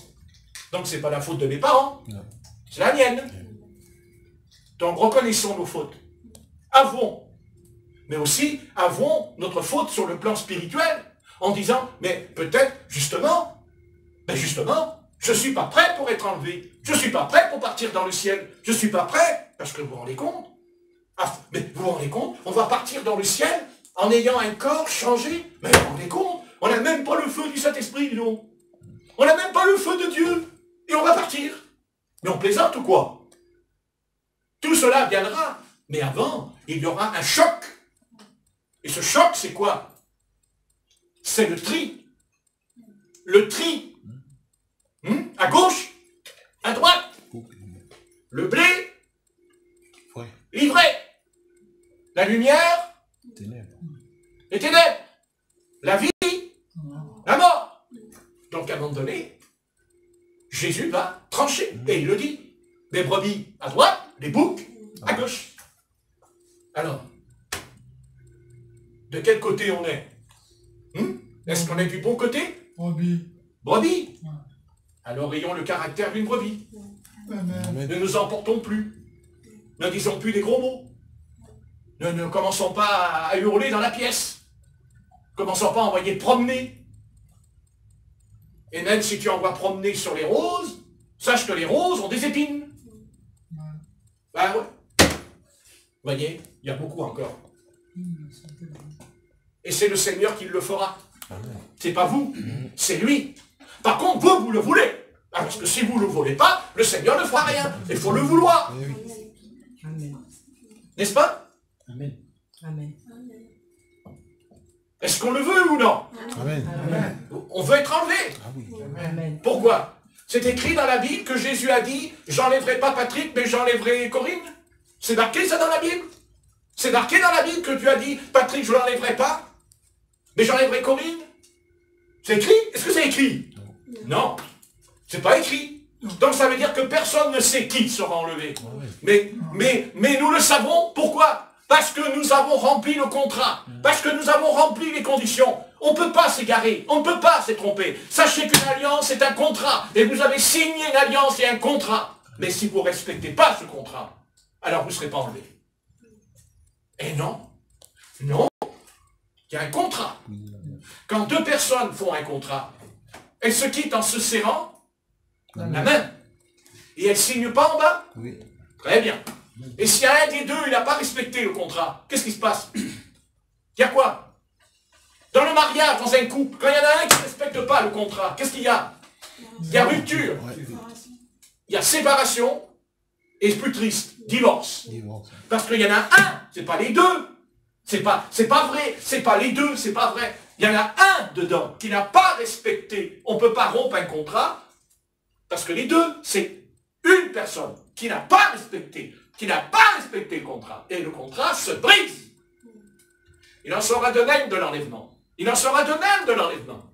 [SPEAKER 1] Donc c'est pas la faute de mes parents. C'est la mienne. Donc reconnaissons nos fautes. Avouons. Mais aussi, avouons notre faute sur le plan spirituel, en disant, mais peut-être, justement, je ne suis pas prêt pour être enlevé. Je ne suis pas prêt pour partir dans le ciel. Je ne suis pas prêt, parce que vous vous rendez compte? Ah, mais vous vous rendez compte? On va partir dans le ciel en ayant un corps changé. Mais vous vous rendez compte? On n'a même pas le feu du Saint-Esprit, dis donc. On n'a même pas le feu de Dieu. Et on va partir. Mais on plaisante ou quoi? Tout cela viendra. Mais avant, il y aura un choc. Et ce choc, c'est quoi? C'est le tri. Le tri. À gauche, à droite. Le blé, l'ivraie. La lumière, les ténèbres. La vie, la mort. Donc à un moment donné, Jésus va trancher. Et il le dit. Les brebis à droite, les boucs à gauche. Alors, de quel côté on est? Est-ce qu'on est du bon côté?
[SPEAKER 2] Brebis.
[SPEAKER 1] Brebis. Alors ayons le caractère d'une brebis.
[SPEAKER 2] Amen.
[SPEAKER 1] Ne nous emportons plus. Ne disons plus des gros mots. Ne commençons pas à hurler dans la pièce. Commençons pas à envoyer promener. Et même si tu envoies promener sur les roses, sache que les roses ont des épines. Ben ouais. Vous voyez, il y a beaucoup encore. Et c'est le Seigneur qui le fera. C'est pas vous, c'est lui. Par contre, vous le voulez. Parce que si vous ne le voulez pas, le Seigneur ne fera rien. Il faut le vouloir.
[SPEAKER 2] Amen.
[SPEAKER 1] N'est-ce pas?
[SPEAKER 3] Amen.
[SPEAKER 2] Amen.
[SPEAKER 1] Est-ce qu'on le veut ou non?
[SPEAKER 3] Amen.
[SPEAKER 2] Amen.
[SPEAKER 1] On veut être enlevé.
[SPEAKER 3] Ah oui.
[SPEAKER 2] Amen.
[SPEAKER 1] Pourquoi? C'est écrit dans la Bible que Jésus a dit « J'enlèverai pas Patrick, mais j'enlèverai Corinne ». C'est marqué ça dans la Bible? C'est marqué dans la Bible que tu as dit « Patrick, je ne l'enlèverai pas, mais j'enlèverai Corinne ». C'est écrit? Est-ce que c'est écrit? Non. C'est pas écrit. Donc ça veut dire que personne ne sait qui sera enlevé. Mais nous le savons. Pourquoi? Parce que nous avons rempli le contrat. Parce que nous avons rempli les conditions. On ne peut pas s'égarer. On ne peut pas se tromper. Sachez qu'une alliance est un contrat. Et vous avez signé une alliance et un contrat. Mais si vous ne respectez pas ce contrat, alors vous ne serez pas enlevé. Et non. Non. Il y a un contrat. Quand deux personnes font un contrat, elles se quittent en se serrant la main. Et elles ne signent pas en bas?
[SPEAKER 3] Oui.
[SPEAKER 1] Très bien. Et s'il y a un des deux, il n'a pas respecté le contrat, qu'est-ce qui se passe? Il y a quoi? Dans le mariage, dans un couple, quand il y en a un qui ne respecte pas le contrat, qu'est-ce qu'il y a? Il y a rupture. Il y a séparation. Et plus triste, divorce. Parce qu'il y en a un, c'est pas les deux. C'est pas vrai, c'est pas les deux, c'est pas vrai. Il y en a un dedans qui n'a pas respecté. On ne peut pas rompre un contrat, parce que les deux, c'est une personne qui n'a pas respecté le contrat. Et le contrat se brise. Il en sera de même de l'enlèvement. Il en sera de même de l'enlèvement.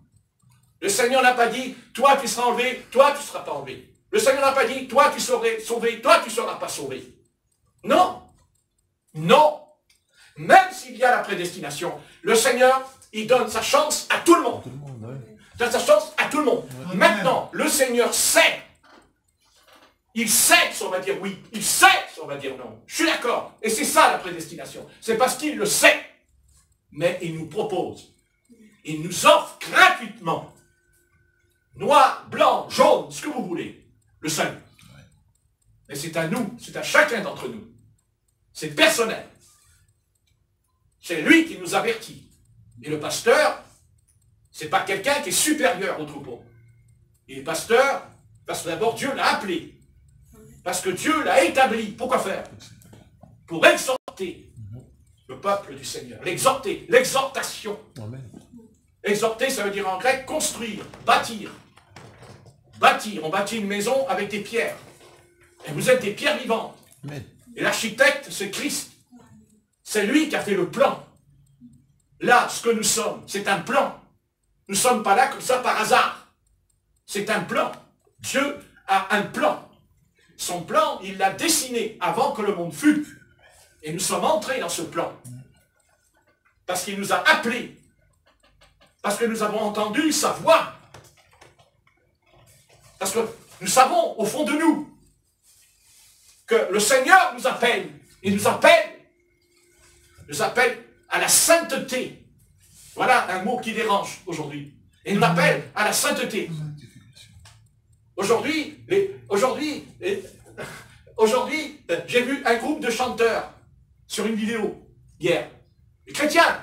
[SPEAKER 1] Le Seigneur n'a pas dit, toi tu seras enlevé, toi tu ne seras pas enlevé. Le Seigneur n'a pas dit, toi tu seras sauvé, toi tu ne seras pas sauvé. Non. Non. Même s'il y a la prédestination, le Seigneur, il donne sa chance à tout le monde. Il donne sa chance à tout le monde.
[SPEAKER 2] Amen.
[SPEAKER 1] Maintenant, le Seigneur sait. Il sait si on va dire oui. Il sait si on va dire non. Je suis d'accord. Et c'est ça la prédestination. C'est parce qu'il le sait. Mais il nous propose. Il nous offre gratuitement. Noir, blanc, jaune, ce que vous voulez. Le salut. Mais c'est à nous. C'est à chacun d'entre nous. C'est personnel. C'est lui qui nous avertit. Et le pasteur, c'est pas quelqu'un qui est supérieur au troupeau. Il est pasteur parce que d'abord Dieu l'a appelé. Parce que Dieu l'a établi. Pourquoi faire? Pour exhorter le peuple du Seigneur. L'exhorter. L'exhortation. Exhorter, ça veut dire en grec construire, bâtir. Bâtir. On bâtit une maison avec des pierres. Et vous êtes des pierres vivantes. Et l'architecte, c'est Christ. C'est lui qui a fait le plan. Là, ce que nous sommes, c'est un plan. Nous ne sommes pas là comme ça par hasard. C'est un plan. Dieu a un plan. Son plan, il l'a dessiné avant que le monde fût. Et nous sommes entrés dans ce plan. Parce qu'il nous a appelés. Parce que nous avons entendu sa voix. Parce que nous savons au fond de nous que le Seigneur nous appelle. Il nous appelle à la sainteté. Voilà un mot qui dérange aujourd'hui. Il nous appelle à la sainteté. Aujourd'hui, j'ai vu un groupe de chanteurs sur une vidéo hier. Les chrétiens.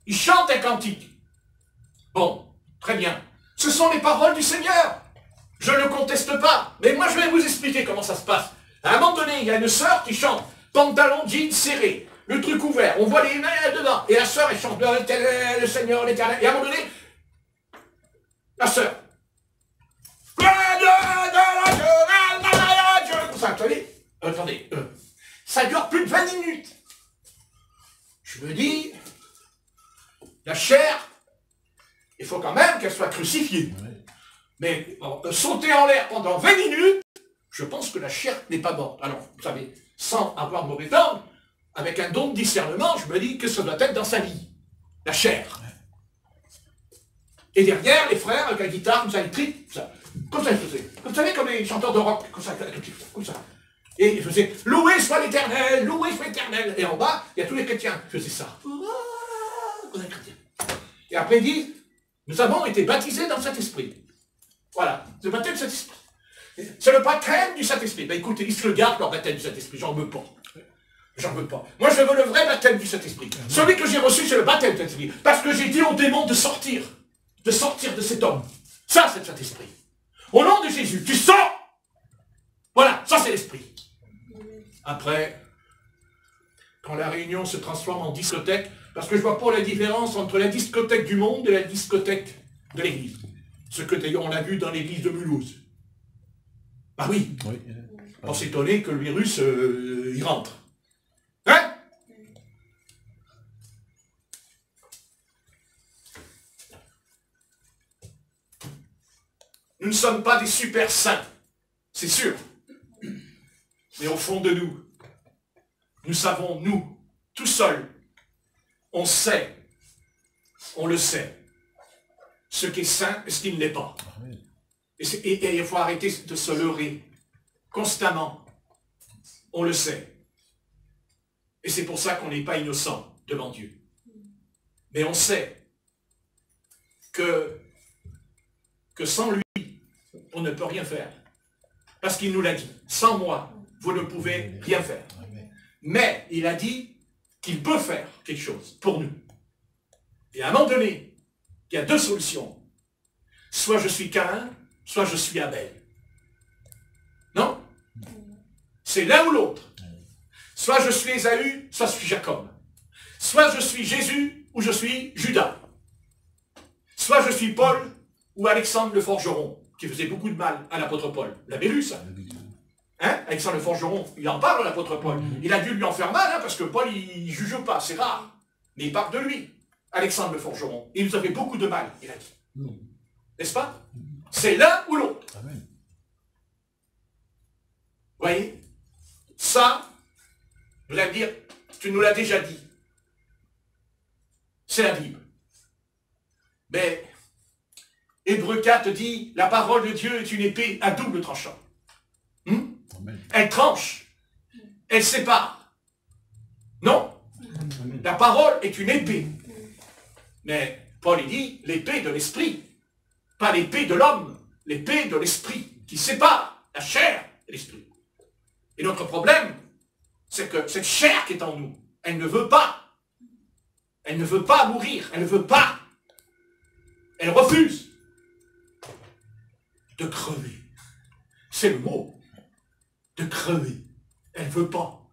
[SPEAKER 1] Ils chantent un cantique. Bon, très bien. Ce sont les paroles du Seigneur. Je ne conteste pas. Mais moi, je vais vous expliquer comment ça se passe. À un moment donné, il y a une sœur qui chante. Pantalon, jean serré. Le truc ouvert. On voit les mains dedans. Et la sœur, elle chante le Seigneur, l'Éternel. Et à un moment donné, la sœur. Attendez. Ça dure plus de 20 minutes. Je me dis, la chair il faut quand même qu'elle soit crucifiée. Mais sauter en l'air pendant 20 minutes, je pense que la chair n'est pas morte. Alors, vous savez, sans avoir de mauvais terme, avec un don de discernement, je me dis que ça doit être dans sa vie. La chair. Et derrière, les frères, avec la guitare, comme ça, ils trient, comme ça ils faisaient. Vous savez, comme les chanteurs de rock, comme ça. Et ils faisaient « Loué soit l'Éternel, loué soit l'Éternel ». Et en bas, il y a tous les chrétiens qui faisaient ça. Et après, ils disent « Nous avons été baptisés dans le Saint-Esprit ». Voilà, le baptême du Saint-Esprit. C'est le baptême du Saint-Esprit. Ben écoutez, ils se le gardent, leur baptême du Saint-Esprit. J'en veux pas. J'en veux pas. Moi, je veux le vrai baptême du Saint-Esprit. Celui que j'ai reçu, c'est le baptême du Saint-Esprit. Parce que j'ai dit au démon de sortir de cet homme. Ça, c'est le Saint-Esprit. Au nom de Jésus, tu sors. Voilà, ça, c'est l'Esprit. Après, quand la réunion se transforme en discothèque, parce que je vois pas la différence entre la discothèque du monde et la discothèque de l'Église. Ce que d'ailleurs on l'a vu dans l'église de Mulhouse. Ah oui. On s'est étonné que le virus, il rentre. Hein? Nous ne sommes pas des super saints, c'est sûr. Mais au fond de nous, nous savons, nous, tout seuls, on sait, on le sait, ce qui est saint et ce qui ne l'est pas. Et il faut arrêter de se leurrer constamment. On le sait. Et c'est pour ça qu'on n'est pas innocent devant Dieu. Mais on sait que sans lui, on ne peut rien faire. Parce qu'il nous l'a dit. Sans moi, vous ne pouvez rien faire. Mais il a dit qu'il peut faire quelque chose pour nous. Et à un moment donné, il y a deux solutions. Soit je suis Caïn, soit je suis Abel. Non? C'est l'un ou l'autre. Soit je suis Ésaü, soit je suis Jacob. Soit je suis Jésus, ou je suis Judas. Soit je suis Paul, ou Alexandre le forgeron, qui faisait beaucoup de mal à l'apôtre Paul. Vous l'avez lu, ça? Hein? Alexandre le forgeron, il en parle, l'apôtre Paul. Il a dû lui en faire mal, hein, parce que Paul, il ne juge pas, c'est rare. Mais il parle de lui, Alexandre le forgeron. Il nous a fait beaucoup de mal, il a dit. N'est-ce pas? C'est l'un ou l'autre. Vous voyez? Ça, vous allez me dire, tu nous l'as déjà dit. C'est la Bible. Mais Hébreux 4 dit, la parole de Dieu est une épée à double tranchant. Elle tranche. Elle sépare. Non? La parole est une épée. Mais Paul il dit, l'épée de l'esprit. Pas l'épée de l'homme, l'épée de l'esprit, qui sépare la chair et l'esprit. Et notre problème, c'est que cette chair qui est en nous, elle ne veut pas. Elle ne veut pas mourir, elle ne veut pas. Elle refuse de crever. C'est le mot. De crever. Elle ne veut pas.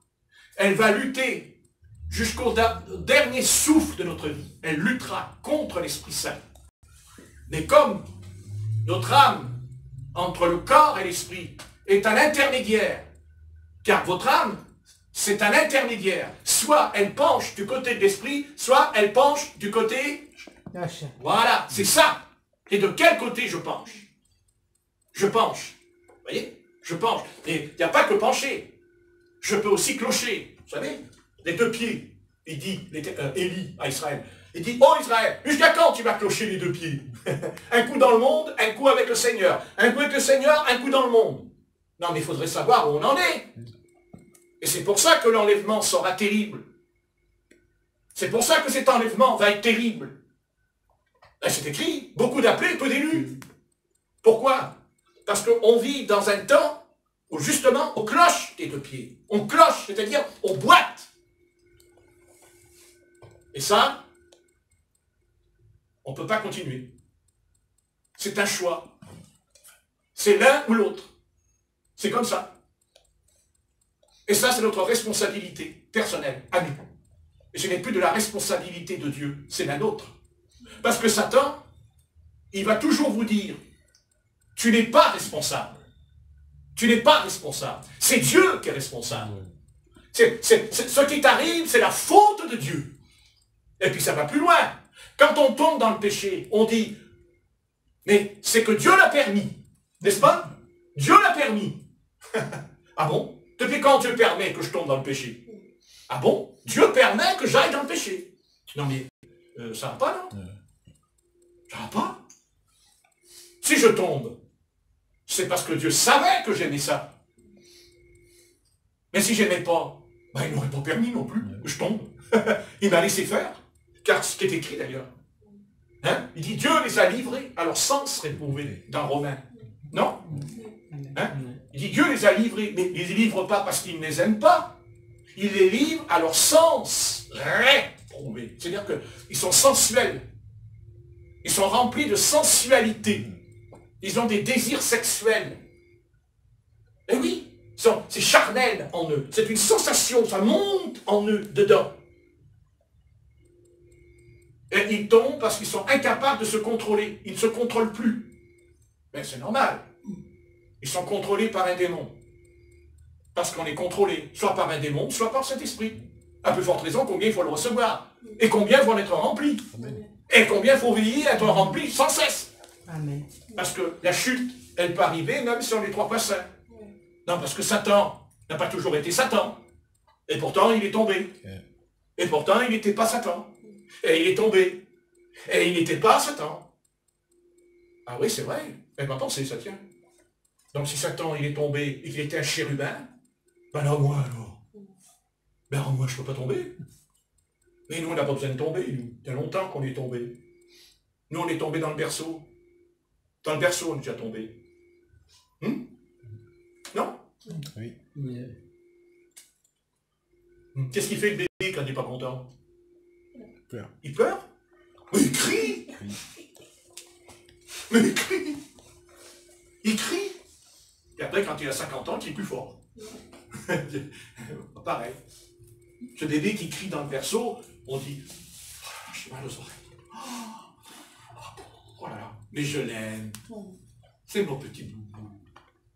[SPEAKER 1] Elle va lutter jusqu'au dernier souffle de notre vie. Elle luttera contre l'Esprit Saint. Mais comme notre âme, entre le corps et l'esprit, est un intermédiaire, car votre âme, c'est un intermédiaire. Soit elle penche du côté de l'esprit, soit elle penche du côté... Voilà, c'est ça. Et de quel côté je penche? Je penche. Vous voyez? Je penche. Et il n'y a pas que pencher. Je peux aussi clocher. Vous savez? Les deux pieds. Il dit, Élie à Israël. Il dit, oh Israël, jusqu'à quand tu vas clocher les deux pieds? Un coup dans le monde, un coup avec le Seigneur. Un coup avec le Seigneur, un coup dans le monde. Non, mais il faudrait savoir où on en est. Et c'est pour ça que l'enlèvement sera terrible. C'est pour ça que cet enlèvement va être terrible. Là, c'est écrit, beaucoup d'appelés, peu d'élus. Pourquoi? Parce qu'on vit dans un temps où justement on cloche les deux pieds. On cloche, c'est-à-dire on boite. Et ça, on ne peut pas continuer. C'est un choix. C'est l'un ou l'autre. C'est comme ça. Et ça, c'est notre responsabilité personnelle, à nous. Et ce n'est plus de la responsabilité de Dieu, c'est la nôtre. Parce que Satan, il va toujours vous dire, tu n'es pas responsable. Tu n'es pas responsable. C'est Dieu qui est responsable. Ce qui t'arrive, c'est la faute de Dieu. Et puis ça va plus loin. Quand on tombe dans le péché, on dit, mais c'est que Dieu l'a permis, n'est-ce pas? Dieu l'a permis. Ah bon? Depuis quand Dieu permet que je tombe dans le péché? Ah bon? Dieu permet que j'aille dans le péché. Non mais, ça va pas, non? Ça va pas? Si je tombe, c'est parce que Dieu savait que j'aimais ça. Mais si j'aimais pas, ben, il n'aurait pas permis non plus que je tombe. Il m'a laissé faire. Car ce qui est écrit d'ailleurs. Hein? Il dit Dieu les a livrés à leur sens réprouvé dans Romains. Non? Hein? Il dit Dieu les a livrés, mais il ne les livre pas parce qu'il ne les aime pas. Il les livre à leur sens réprouvé. C'est-à-dire qu'ils sont sensuels. Ils sont remplis de sensualité. Ils ont des désirs sexuels. Et oui, c'est charnel en eux. C'est une sensation, ça monte en eux, dedans. Et ils tombent parce qu'ils sont incapables de se contrôler. Ils ne se contrôlent plus. Mais c'est normal. Ils sont contrôlés par un démon. Parce qu'on est contrôlé, soit par un démon, soit par cet esprit. À plus forte raison, combien il faut le recevoir. Et combien il faut en être rempli. Amen. Et combien il faut veiller à être rempli sans cesse. Amen. Parce que la chute, elle peut arriver même si on est 3 fois saints. Non, parce que Satan n'a pas toujours été Satan. Et pourtant, il est tombé. Et pourtant, il n'était pas Satan. Et il est tombé. Et il n'était pas Satan. Ah oui, c'est vrai. Elle m'a pensé, ça tient. Donc si Satan, il est tombé et qu'il était un chérubin, ben là, moi, alors. Ben alors, moi, je ne peux pas tomber. Mais nous, on n'a pas besoin de tomber. Il y a longtemps qu'on est tombé. Nous, on est tombé dans le berceau. Dans le berceau, on est déjà tombé. Non? Oui. Qu'est-ce qu'il fait le bébé quand il n'est pas content? Il pleure. Il pleure? Mais il crie! Mais il crie! Il crie! Et après, quand il a 50 ans, il est plus fort. Pareil. Ce bébé qui crie dans le berceau, on dit « J'ai mal aux oreilles. Oh là là, mais je l'aime. C'est mon petit boubou. »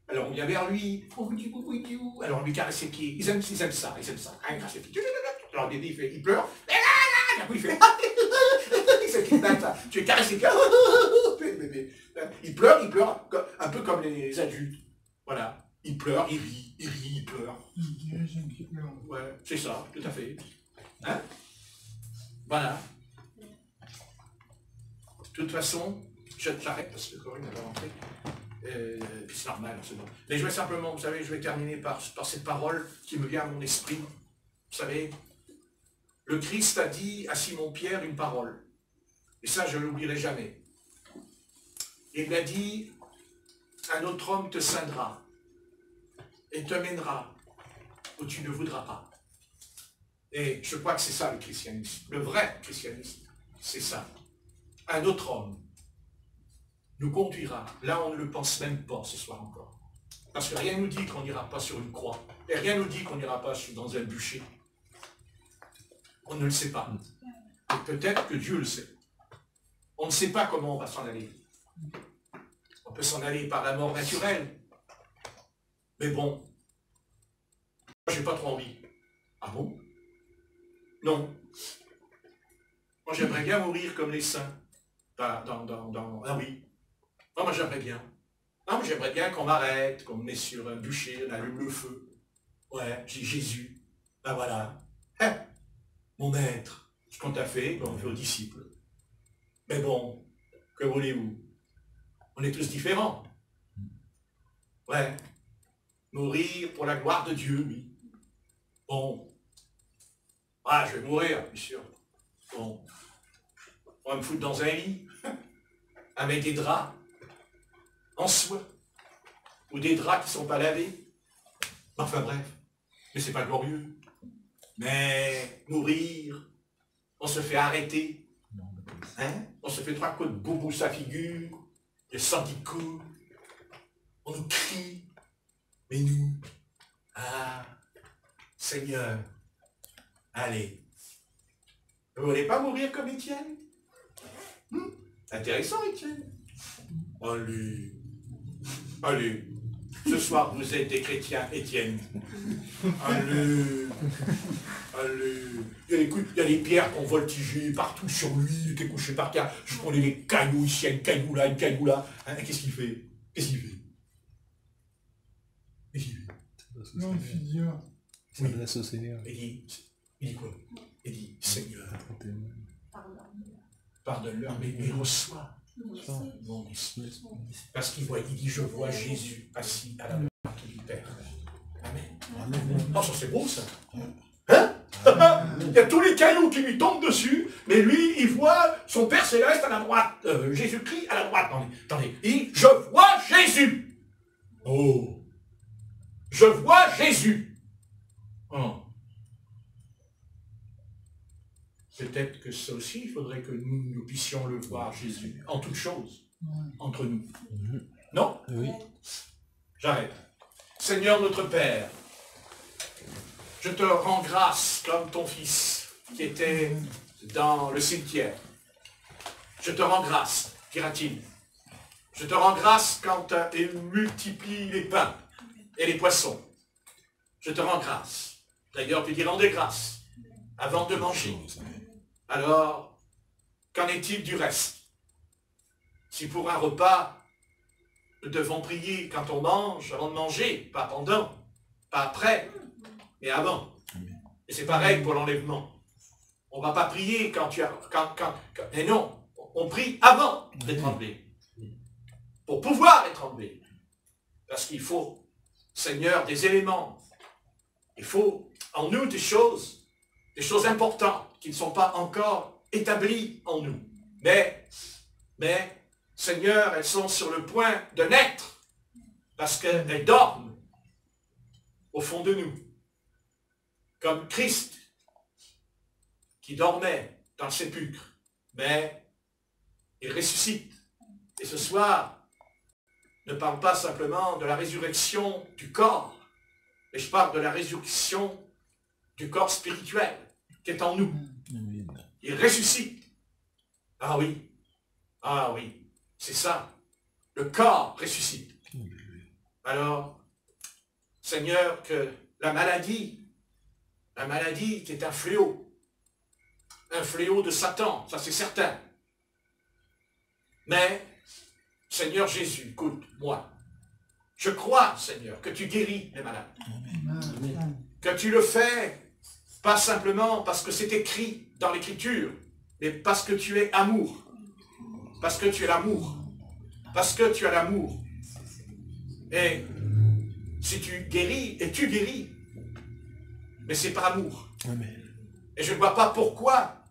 [SPEAKER 1] Alors on vient vers lui, « Oh, petit boubou, alors on lui caresse ses pieds. Ils aiment ça, ils aiment ça. Hein, ses pieds. Alors le bébé, il pleure. Et après, il fait « Tu caresses ses pieds. » Il pleure, un peu comme les adultes. Voilà. Il pleure, il rit, il pleure. Ouais, c'est ça, tout à fait. Hein? Voilà. De toute façon, j'arrête parce que Corinne va rentrer. Puis c'est normal, c'est bon. Mais je vais simplement, vous savez, je vais terminer par cette parole qui me vient à mon esprit. Vous savez, le Christ a dit à Simon-Pierre une parole. Et ça, je ne l'oublierai jamais. Il a dit, un autre homme te scindra et te mènera où tu ne voudras pas. Et je crois que c'est ça le christianisme. Le vrai christianisme, c'est ça. Un autre homme nous conduira là où on ne le pense même pas ce soir encore. Parce que rien ne nous dit qu'on n'ira pas sur une croix. Et rien ne nous dit qu'on n'ira pas dans un bûcher. On ne le sait pas. Et peut-être que Dieu le sait. On ne sait pas comment on va s'en aller. On peut s'en aller par la mort naturelle. Mais bon, moi j'ai pas trop envie. Ah bon? Non. Moi j'aimerais bien mourir comme les saints. Ah oui. Non, moi j'aimerais bien. Non, mais j'aimerais bien qu'on m'arrête, qu'on me met sur un bûcher, on allume le feu. Ouais, j'ai Jésus. Ben voilà. Hein? Mon maître, ce qu'on t'a fait, on fait aux disciples. Mais bon, que voulez-vous? On est tous différents. Ouais. Mourir pour la gloire de Dieu, oui. Bon. Ah, je vais mourir, bien sûr. Bon. On va me foutre dans un lit, avec des draps, en soie, ou des draps qui ne sont pas lavés. Enfin bref, mais c'est pas glorieux. Mais mourir, on se fait arrêter. Hein? On se fait 3 coups de boubou sa figure, le sang qui coule. On nous crie. Mais nous, ah, Seigneur, allez. Vous ne voulez pas mourir comme Étienne? Intéressant, Étienne. Allez, allez, Ce soir, vous êtes des chrétiens, Étienne. Allez. Il y a des pierres qui ont voltigé partout sur lui, il était couché par terre. Je prenais des cailloux ici, un caillou là, un caillou là. Hein, qu'est-ce qu'il fait?
[SPEAKER 2] Non, Seigneur.
[SPEAKER 3] Ça laisse au Seigneur.
[SPEAKER 1] Il dit quoi? Il dit, Seigneur, pardonne-leur, mais il reçoit mon esprit. Parce qu'il dit, je vois Jésus assis à la droite du Père. Amen. Oh, ça c'est beau ça. Hein? Il y a tous les cailloux qui lui tombent dessus, mais lui, il voit son Père Céleste à la droite, Jésus-Christ à la droite. Attendez, il dit, je vois Jésus. Oh, je vois Jésus. Oh. Peut-être que ça aussi, il faudrait que nous puissions le voir, Jésus, en toutes choses, entre nous. Non?
[SPEAKER 3] Oui.
[SPEAKER 1] J'arrête. Seigneur notre Père, je te rends grâce comme ton fils qui était dans le cimetière. Je te rends grâce, dira-t-il. Je te rends grâce quand il multiplie les pains et les poissons. Je te rends grâce. D'ailleurs, tu dis rendez grâce avant de manger. Alors, qu'en est-il du reste? Si pour un repas, nous devons prier quand on mange, avant de manger, pas pendant, pas après, mais avant. Et c'est pareil pour l'enlèvement. On ne va pas prier quand tu as... mais non, on prie avant d'être enlevé. Pour pouvoir être enlevé. Parce qu'il faut, Seigneur, des éléments. Il faut en nous des choses importantes qui ne sont pas encore établies en nous. Mais, Seigneur, elles sont sur le point de naître. Parce qu'elles dorment au fond de nous. Comme Christ qui dormait dans le sépulcre. Mais il ressuscite. Et ce soir, ne parle pas simplement de la résurrection du corps, mais je parle de la résurrection du corps spirituel qui est en nous. Il ressuscite. Ah oui, c'est ça. Le corps ressuscite. Alors, Seigneur, que la maladie qui est un fléau de Satan, ça c'est certain. Mais, Seigneur Jésus, écoute-moi. Je crois, Seigneur, que tu guéris les malades. Amen. Que tu le fais, pas simplement parce que c'est écrit dans l'Écriture, mais parce que tu es amour. Parce que tu es l'amour. Parce que tu as l'amour. Et si tu guéris, et tu guéris, mais c'est par amour.
[SPEAKER 3] Amen.
[SPEAKER 1] Et je ne vois pas pourquoi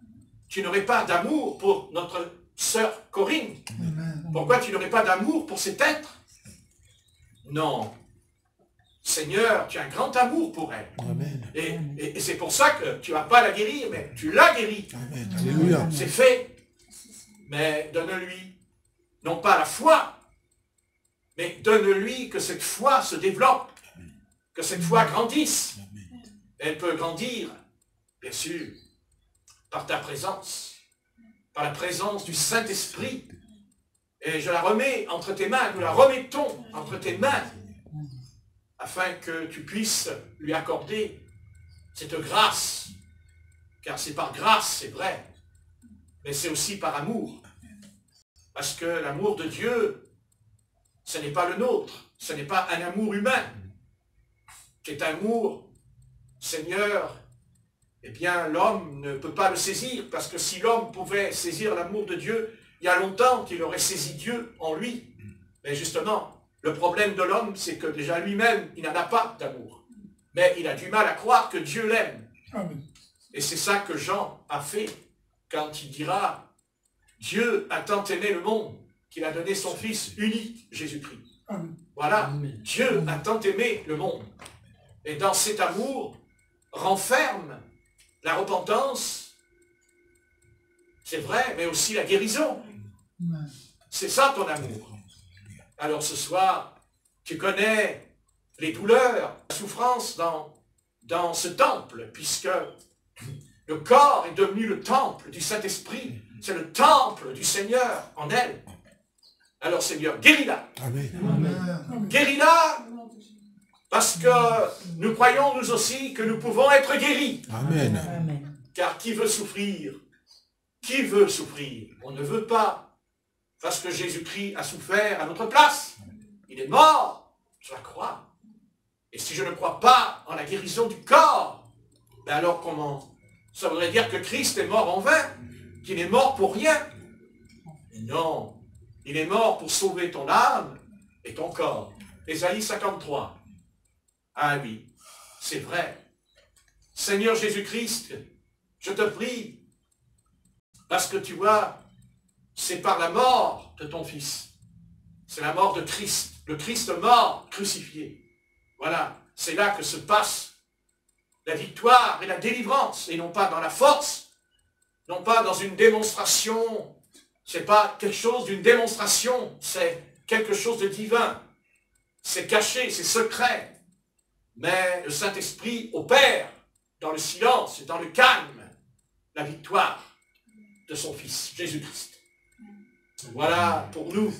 [SPEAKER 1] tu n'aurais pas d'amour pour notre sœur Corinne. Amen. Pourquoi tu n'aurais pas d'amour pour cet être? Non. Seigneur, tu as un grand amour pour elle.
[SPEAKER 3] Amen.
[SPEAKER 1] Et c'est pour ça que tu ne vas pas la guérir, mais tu l'as guérie.
[SPEAKER 3] Alléluia.
[SPEAKER 1] C'est fait. Mais donne-lui, non pas la foi, mais donne-lui que cette foi se développe, que cette foi grandisse. Elle peut grandir, bien sûr, par ta présence, par la présence du Saint-Esprit. Et je la remets entre tes mains, nous la remettons entre tes mains, afin que tu puisses lui accorder cette grâce. Car c'est par grâce, c'est vrai, mais c'est aussi par amour. Parce que l'amour de Dieu, ce n'est pas le nôtre, ce n'est pas un amour humain, qui est un amour, Seigneur, eh bien l'homme ne peut pas le saisir, parce que si l'homme pouvait saisir l'amour de Dieu, il y a longtemps qu'il aurait saisi Dieu en lui. Mais justement, le problème de l'homme, c'est que déjà lui-même, il n'en a pas d'amour. Mais il a du mal à croire que Dieu l'aime. Et c'est ça que Jean a fait quand il dira « Dieu a tant aimé le monde qu'il a donné son Fils unique, Jésus-Christ. » Voilà, Dieu a tant aimé le monde. Et dans cet amour, renferme la repentance, c'est vrai, mais aussi la guérison. C'est ça ton amour. Alors ce soir, tu connais les douleurs, la souffrance dans ce temple, puisque le corps est devenu le temple du Saint-Esprit. C'est le temple du Seigneur en elle. Alors Seigneur, guéris-la.
[SPEAKER 3] Amen.
[SPEAKER 1] Guéris-la, parce que nous croyons nous aussi que nous pouvons être guéris.
[SPEAKER 3] Amen.
[SPEAKER 2] Amen.
[SPEAKER 1] Car qui veut souffrir? Qui veut souffrir? On ne veut pas. Parce que Jésus-Christ a souffert à notre place. Il est mort. Je la crois. Et si je ne crois pas en la guérison du corps, ben alors comment? Ça voudrait dire que Christ est mort en vain, qu'il est mort pour rien. Mais non, il est mort pour sauver ton âme et ton corps. Ésaïe 53. Ah oui, c'est vrai. Seigneur Jésus-Christ, je te prie, parce que tu vois, c'est par la mort de ton Fils. C'est la mort de Christ, le Christ mort, crucifié. Voilà, c'est là que se passe la victoire et la délivrance, et non pas dans la force, non pas dans une démonstration. C'est pas quelque chose d'une démonstration, c'est quelque chose de divin. C'est caché, c'est secret. Mais le Saint-Esprit opère dans le silence et dans le calme la victoire de son Fils, Jésus-Christ. Voilà pour nous,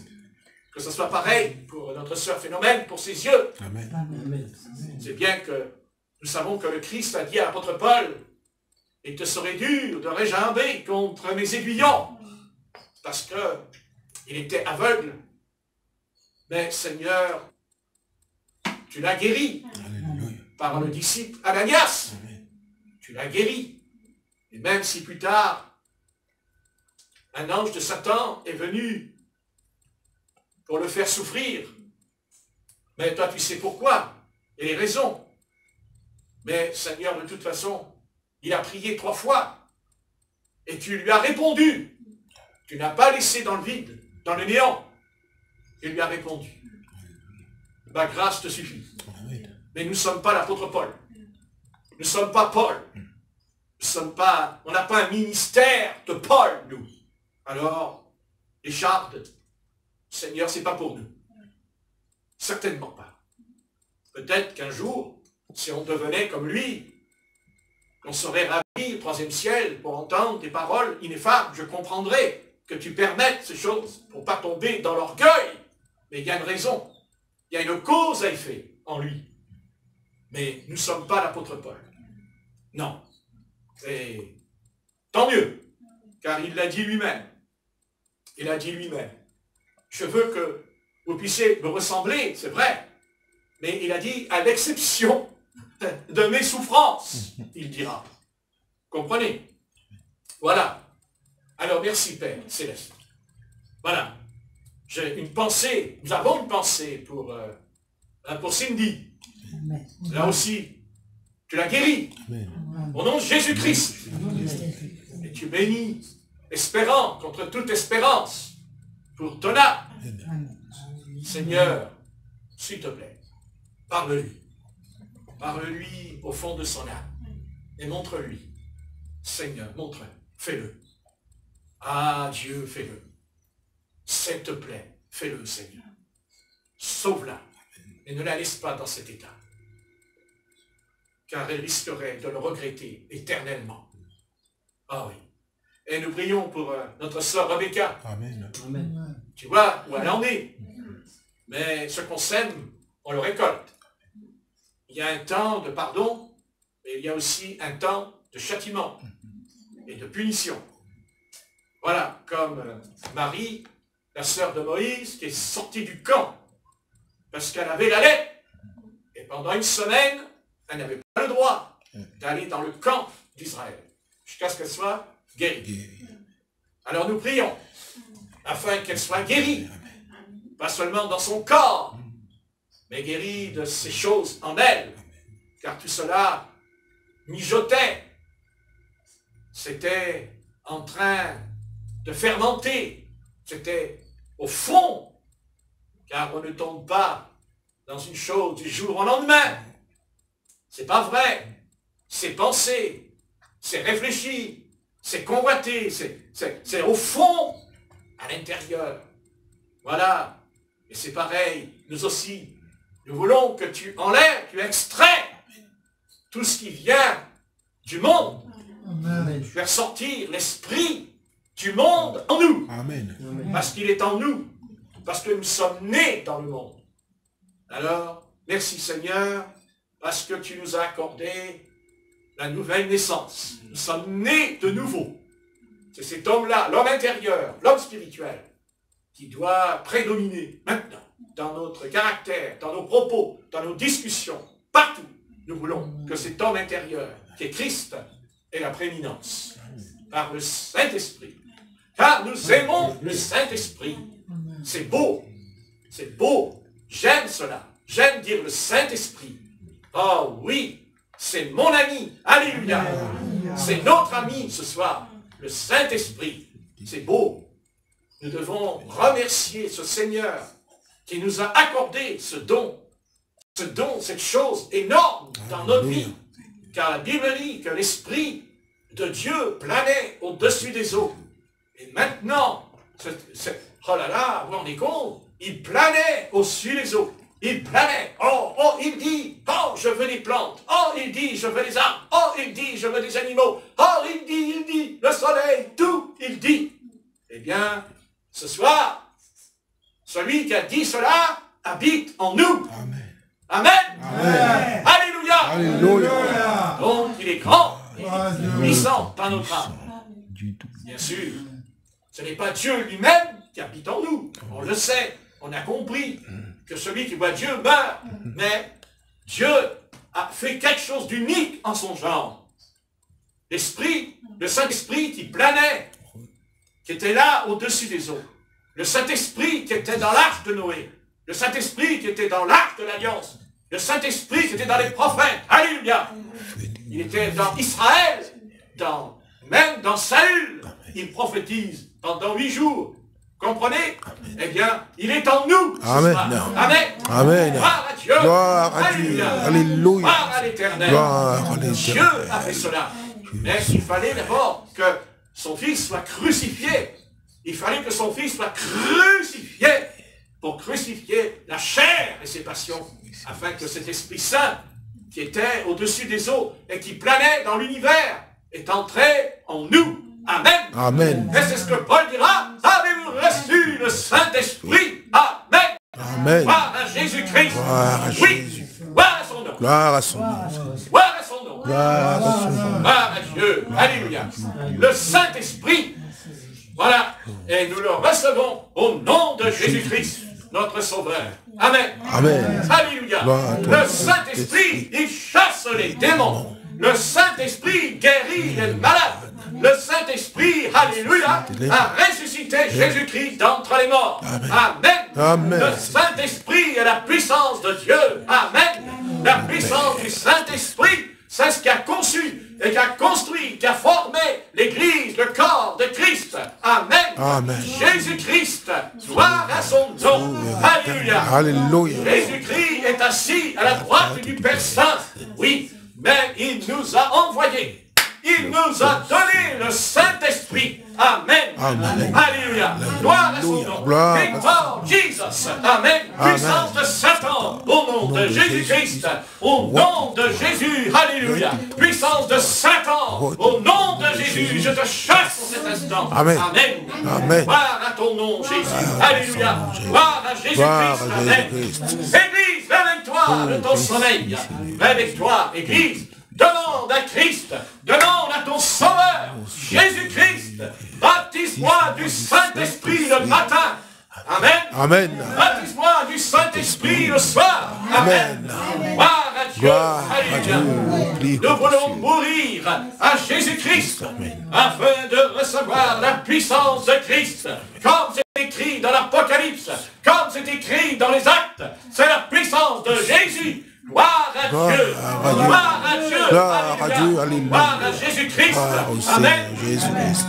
[SPEAKER 1] que ce soit pareil pour notre sœur Phénomène, pour ses yeux.
[SPEAKER 3] Amen.
[SPEAKER 2] Amen.
[SPEAKER 1] C'est bien que nous savons que le Christ a dit à l'apôtre Paul, « Il te serait dur de régimber contre mes aiguillons, parce que il était aveugle. Mais Seigneur, tu l'as guéri
[SPEAKER 3] Alléluia.
[SPEAKER 1] par le disciple Ananias.
[SPEAKER 3] Amen.
[SPEAKER 1] Tu l'as guéri. Et même si plus tard, un ange de Satan est venu pour le faire souffrir, mais toi tu sais pourquoi et les raisons. Mais Seigneur, de toute façon, il a prié 3 fois et tu lui as répondu. Tu n'as pas laissé dans le vide, dans le néant. Il lui a répondu. Ma grâce te suffit.
[SPEAKER 3] Amen.
[SPEAKER 1] Mais nous ne sommes pas l'apôtre Paul. Nous ne sommes pas Paul. Nous sommes pas, on n'a pas un ministère de Paul, nous. Alors, l'écharde, Seigneur, c'est pas pour nous. Certainement pas. Peut-être qu'un jour, si on devenait comme lui, on serait ravis au 3e ciel pour entendre des paroles ineffables. Je comprendrais que tu permettes ces choses pour ne pas tomber dans l'orgueil. Mais il y a une raison. Il y a une cause à effet en lui. Mais nous ne sommes pas l'apôtre Paul. Non. Et tant mieux, car il l'a dit lui-même. Il a dit lui-même. Je veux que vous puissiez me ressembler, c'est vrai. Mais il a dit, à l'exception de mes souffrances, il dira. Comprenez? Voilà. Alors merci Père Céleste. Voilà. J'ai une pensée, nous avons une pensée pour Cindy.
[SPEAKER 2] Amen.
[SPEAKER 1] Là aussi, tu l'as guérie.
[SPEAKER 3] Amen.
[SPEAKER 1] Au nom de Jésus-Christ. Et tu bénis, espérant contre toute espérance, pour ton âme.
[SPEAKER 2] Amen.
[SPEAKER 1] Seigneur, s'il te plaît, parle-lui. Parle-lui au fond de son âme. Et montre-lui. Seigneur, montre-le. Fais-le. Ah, Dieu, fais-le. S'il te plaît, fais-le, Seigneur. Sauve-la. Et ne la laisse pas dans cet état. Car elle risquerait de le regretter éternellement. Ah oui. Et nous prions pour notre sœur Rebecca.
[SPEAKER 3] Amen.
[SPEAKER 2] Amen.
[SPEAKER 1] Tu vois où elle en est. Mais ce qu'on sème, on le récolte. Il y a un temps de pardon, mais il y a aussi un temps de châtiment et de punition. Voilà, comme Marie, la sœur de Moïse, qui est sortie du camp parce qu'elle avait la lèpre. Et pendant une semaine, elle n'avait pas le droit d'aller dans le camp d'Israël, jusqu'à ce qu'elle soit guérie.
[SPEAKER 3] Guéri.
[SPEAKER 1] Alors nous prions, afin qu'elle soit guérie, pas seulement dans son corps, mais guérie de ces choses en elle, car tout cela mijotait, c'était en train de fermenter, c'était au fond, car on ne tombe pas dans une chose du jour au lendemain. C'est pas vrai, c'est pensé, c'est réfléchi, c'est convoité, c'est au fond, à l'intérieur. Voilà, et c'est pareil, nous aussi, nous voulons que tu enlèves, tu extrais tout ce qui vient du monde,
[SPEAKER 2] Amen.
[SPEAKER 1] faire sortir l'esprit du monde en nous,
[SPEAKER 3] Amen.
[SPEAKER 1] parce qu'il est en nous. parce que nous sommes nés dans le monde. Alors, merci Seigneur, parce que tu nous as accordé la nouvelle naissance. Nous sommes nés de nouveau. C'est cet homme-là, l'homme intérieur, l'homme spirituel, qui doit prédominer maintenant dans notre caractère, dans nos propos, dans nos discussions, partout. Nous voulons que cet homme intérieur, qui est Christ, ait la prééminence par le Saint-Esprit. Car nous aimons le Saint-Esprit. C'est beau, j'aime cela. J'aime dire le Saint-Esprit. Oh oui, c'est mon ami, alléluia. C'est notre ami ce soir, le Saint-Esprit. C'est beau. Nous devons remercier ce Seigneur qui nous a accordé ce don, cette chose énorme dans notre vie. Car la Bible dit que l'Esprit de Dieu planait au-dessus des eaux. Et maintenant, oh là là, vous vous rendez compte, il planait au-dessus des eaux. Il planait. Oh, il dit, oh, je veux des plantes. Oh, il dit, je veux des arbres. Oh, il dit, je veux des animaux. Oh, il dit, le soleil, tout, il dit. Eh bien, ce soir, celui qui a dit cela habite en nous. Amen. Amen. Amen. Alléluia. Alléluia. Donc, il est grand, il est puissant dans notre âme. Bien sûr, ce n'est pas Dieu lui-même qui habite en nous. On le sait, on a compris que celui qui voit Dieu meurt. Mais Dieu a fait quelque chose d'unique en son genre. L'Esprit, le Saint-Esprit qui planait, qui était là au-dessus des eaux. Le Saint-Esprit qui était dans l'arche de Noé. Le Saint-Esprit qui était dans l'arche de l'Alliance. Le Saint-Esprit qui était dans les prophètes. Alléluia. Il était dans Israël, même dans Saül. Il prophétise pendant 8 jours. Comprenez? Eh bien, il est en nous.
[SPEAKER 4] Amen.
[SPEAKER 1] Amen.
[SPEAKER 4] Amen.
[SPEAKER 1] Gloire à Dieu.
[SPEAKER 4] Gloire à Dieu. Alléluia.
[SPEAKER 1] Gloire à l'Éternel.
[SPEAKER 4] Gloire à l'Éternel.
[SPEAKER 1] Dieu a fait cela. Mais il fallait d'abord que son Fils soit crucifié. Il fallait que son Fils soit crucifié pour crucifier la chair et ses passions, afin que cet Esprit Saint, qui était au-dessus des eaux et qui planait dans l'univers, est entré en nous. Amen.
[SPEAKER 4] Amen.
[SPEAKER 1] Et c'est ce que Paul dira. Avez-vous reçu le Saint-Esprit? Amen.
[SPEAKER 4] Amen.
[SPEAKER 1] Gloire à Jésus-Christ.
[SPEAKER 4] Gloire à Jésus.
[SPEAKER 1] Gloire à son nom.
[SPEAKER 4] Gloire à son nom.
[SPEAKER 1] Gloire à son nom.
[SPEAKER 4] Gloire à son nom.
[SPEAKER 1] Gloire à Dieu. Alléluia. Le Saint-Esprit. Voilà. Et nous le recevons au nom de Jésus-Christ, notre Sauveur. Amen.
[SPEAKER 4] Amen.
[SPEAKER 1] Alléluia. Le Saint-Esprit, il chasse les démons. Le Saint-Esprit guérit les malades. Le Saint-Esprit, alléluia, a ressuscité Jésus-Christ d'entre les morts. Amen.
[SPEAKER 4] Amen.
[SPEAKER 1] Le Saint-Esprit est la puissance de Dieu. Amen. La puissance du Saint-Esprit, c'est ce qui a conçu et qui a construit, qui a formé l'Église, le corps de Christ. Amen.
[SPEAKER 4] Amen.
[SPEAKER 1] Jésus-Christ, gloire à son nom. Alléluia.
[SPEAKER 4] Alléluia.
[SPEAKER 1] Jésus-Christ est assis à la droite du Père Saint. Oui, mais il nous a envoyés. Il nous a donné le Saint-Esprit. Amen.
[SPEAKER 4] Amen.
[SPEAKER 1] Alléluia. Gloire à son nom.
[SPEAKER 4] Gloire à
[SPEAKER 1] Victoire Jesus. Amen. Puissance de Satan. Au nom de Jésus-Christ. Au nom de Jésus. Alléluia. Puissance de Satan. Au nom de Jésus. Je te chasse pour cet instant.
[SPEAKER 4] Amen.
[SPEAKER 1] Amen.
[SPEAKER 4] Amen.
[SPEAKER 1] Gloire à ton nom, Jésus. Alléluia. Gloire à Jésus-Christ. Amen. Église, réveille-toi de ton sommeil. Réveille-toi, Église. Demande à Christ, demande à ton Sauveur, Jésus-Christ, baptise-moi du Saint-Esprit le matin. Amen.
[SPEAKER 4] Amen.
[SPEAKER 1] Baptise-moi du Saint-Esprit le soir. Amen. Gloire à Dieu.
[SPEAKER 4] Gloire à
[SPEAKER 1] Alléluia.
[SPEAKER 4] Dieu.
[SPEAKER 1] Nous voulons mourir à Jésus-Christ afin de recevoir la puissance de Christ. Comme c'est écrit dans l'Apocalypse, comme c'est écrit dans les Actes, c'est la puissance de Jésus. Gloire à Dieu. Gloire à Dieu.
[SPEAKER 4] Gloire à Dieu. Alléluia.
[SPEAKER 1] Gloire à Jésus-Christ.
[SPEAKER 4] Gloire au
[SPEAKER 1] Amen.
[SPEAKER 4] Seigneur Jésus-Christ.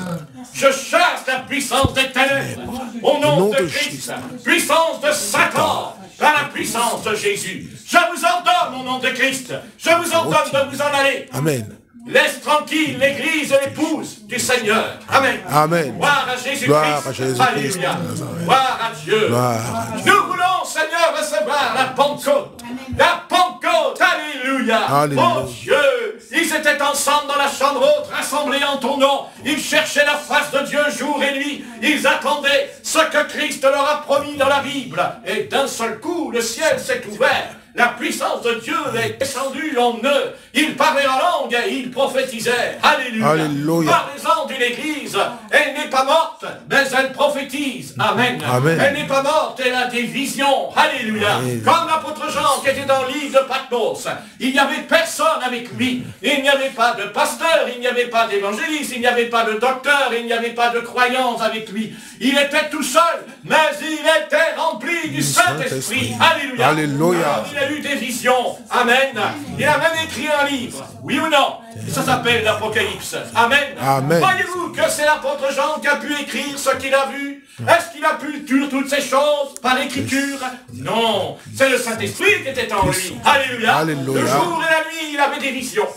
[SPEAKER 1] Je chasse la puissance des ténèbres au nom de Christ. Puissance de Satan par la puissance de Jésus. Je vous ordonne au nom de Christ. Je vous ordonne de vous en aller.
[SPEAKER 4] Amen.
[SPEAKER 1] Laisse tranquille l'Église et l'épouse du Seigneur. Amen.
[SPEAKER 4] Amen.
[SPEAKER 1] Gloire à Jésus-Christ.
[SPEAKER 4] Gloire à Jésus-Christ.
[SPEAKER 1] Alléluia. Gloire à Dieu.
[SPEAKER 4] Gloire à Dieu.
[SPEAKER 1] Nous voulons, Seigneur, recevoir la Pentecôte. La Pentecôte. Alléluia.
[SPEAKER 4] Alléluia.
[SPEAKER 1] Oh Dieu. Ils étaient ensemble dans la chambre haute, rassemblés en ton nom. Ils cherchaient la face de Dieu jour et nuit. Ils attendaient ce que Christ leur a promis dans la Bible. Et d'un seul coup, le ciel s'est ouvert. La puissance de Dieu est descendue en eux. Ils parlaient en langue et ils prophétisaient. Alléluia.
[SPEAKER 4] Alléluia.
[SPEAKER 1] Parlez-en d'une église. Elle n'est pas morte, mais elle prophétise. Amen.
[SPEAKER 4] Amen.
[SPEAKER 1] Elle n'est pas morte, elle a des visions. Alléluia.
[SPEAKER 4] Amen.
[SPEAKER 1] Comme l'apôtre Jean qui était dans l'île de Patmos. Il n'y avait personne avec lui. Il n'y avait pas de pasteur, il n'y avait pas d'évangéliste, il n'y avait pas de docteur, il n'y avait pas de croyants avec lui. Il était tout seul, mais il était rempli du Saint-Esprit. Alléluia.
[SPEAKER 4] Alléluia.
[SPEAKER 1] Il a eu des visions. Amen. Il a même écrit un livre. Oui ou non? Et ça s'appelle l'Apocalypse. Amen.
[SPEAKER 4] Amen.
[SPEAKER 1] Voyez-vous que c'est l'apôtre Jean qui a pu écrire ce qu'il a vu? Est-ce qu'il a pu dire toutes ces choses par écriture? Non. C'est le Saint-Esprit qui était en lui. Alléluia.
[SPEAKER 4] Alléluia.
[SPEAKER 1] Le jour et la nuit, il avait des visions.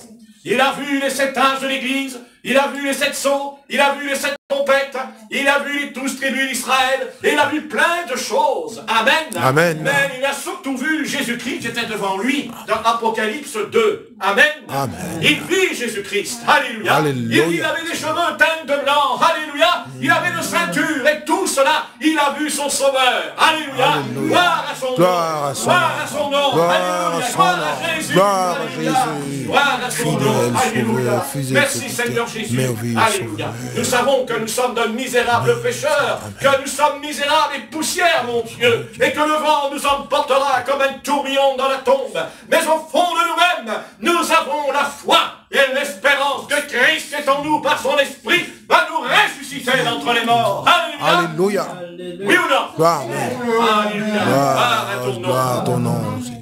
[SPEAKER 1] Il a vu les 7 âges de l'Église. Il a vu les 7 sceaux. Il a vu les 7 trompettes. Il a vu les 12 tribus d'Israël. Et il a vu plein de choses. Amen.
[SPEAKER 4] Amen.
[SPEAKER 1] Mais il a surtout vu Jésus-Christ qui était devant lui dans Apocalypse 2. Amen.
[SPEAKER 4] Amen.
[SPEAKER 1] Il vit Jésus-Christ. Alléluia.
[SPEAKER 4] Alléluia.
[SPEAKER 1] Il avait des cheveux teints de blanc. Alléluia. Il avait une ceinture. Et tout cela, il a vu son Sauveur. Alléluia.
[SPEAKER 4] Alléluia.
[SPEAKER 1] Gloire à son nom.
[SPEAKER 4] Gloire à son
[SPEAKER 1] Gloire à son nom.
[SPEAKER 4] Gloire
[SPEAKER 1] Alléluia.
[SPEAKER 4] à son
[SPEAKER 1] Gloire
[SPEAKER 4] nom.
[SPEAKER 1] à Jésus.
[SPEAKER 4] Gloire à
[SPEAKER 1] Alléluia.
[SPEAKER 4] Jésus.
[SPEAKER 1] Gloire à son nom.
[SPEAKER 4] Fidèle,
[SPEAKER 1] Alléluia.
[SPEAKER 4] sauveur, fidèle,
[SPEAKER 1] Merci
[SPEAKER 4] protecteur,
[SPEAKER 1] Seigneur Jésus.
[SPEAKER 4] merveilleux
[SPEAKER 1] Alléluia.
[SPEAKER 4] sauveur.
[SPEAKER 1] Nous savons que nous sommes de misérables pécheurs, que nous sommes misérables et poussières, mon Dieu, et que le vent nous emportera comme un tourbillon dans la tombe. Mais au fond de nous-mêmes, nous avons la foi et l'espérance que Christ est en nous par son esprit va nous ressusciter d'entre les morts. Alléluia.
[SPEAKER 4] Alléluia.
[SPEAKER 1] Oui ou non?
[SPEAKER 4] Gloire.
[SPEAKER 1] Alléluia. Gloire à ton nom.
[SPEAKER 4] Gloire à ton nom, Seigneur.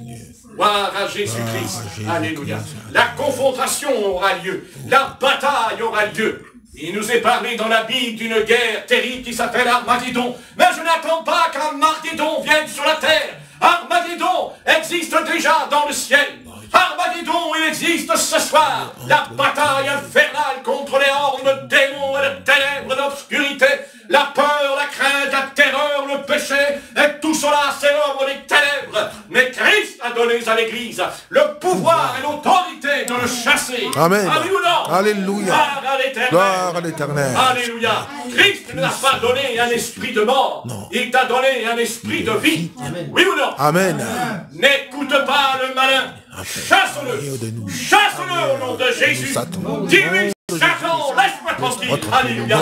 [SPEAKER 1] Gloire à Jésus-Christ.
[SPEAKER 4] Jésus-Christ.
[SPEAKER 1] Alléluia. La confrontation aura lieu. La bataille aura lieu. Il nous est parlé dans la Bible d'une guerre terrible qui s'appelle Armageddon. Mais je n'attends pas qu'Armageddon vienne sur la terre. Armageddon existe déjà dans le ciel. Armageddon, il existe ce soir. La bataille infernale contre les hordes de démons et de ténèbres et d'obscurité. La peur, la crainte, la terreur, le péché. Et tout cela, c'est l'œuvre des ténèbres. Mais Christ a donné à l'Église le pouvoir et l'autorité de le chasser.
[SPEAKER 4] Amen.
[SPEAKER 1] Alléluia.
[SPEAKER 4] Alléluia.
[SPEAKER 1] Gloire à l'Éternel.
[SPEAKER 4] Gloire à l'Éternel.
[SPEAKER 1] Alléluia. Christ ne t'a pas donné un esprit de mort.
[SPEAKER 4] Non.
[SPEAKER 1] Il t'a donné un esprit de vie. Oui ou non?
[SPEAKER 4] Amen.
[SPEAKER 1] N'écoute pas le malin. Chasse-le. Chasse-le au nom de Jésus. Dis-lui, Satan, laisse-moi tranquille. Alléluia.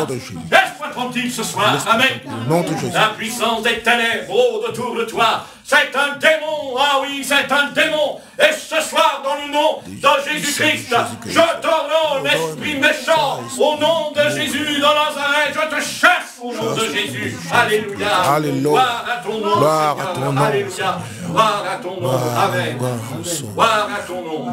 [SPEAKER 1] Laisse-moi tranquille ce soir. Amen.
[SPEAKER 4] Au nom de Jésus.
[SPEAKER 1] La puissance des ténèbres rôde autour de toi. C'est un démon. Ah oui, c'est un démon. Et ce soir, dans le nom de Jésus-Christ, je t'ordonne, esprit méchant, au nom de Jésus dans Nazareth, je te chasse au nom de Jésus. Alléluia.
[SPEAKER 4] Alléluia.
[SPEAKER 1] Gloire à ton nom.
[SPEAKER 4] Gloire à
[SPEAKER 1] Seigneur.
[SPEAKER 4] ton nom.
[SPEAKER 1] Alléluia. Gloire à ton nom. Amen.
[SPEAKER 4] Gloire
[SPEAKER 1] Gloire à ton nom.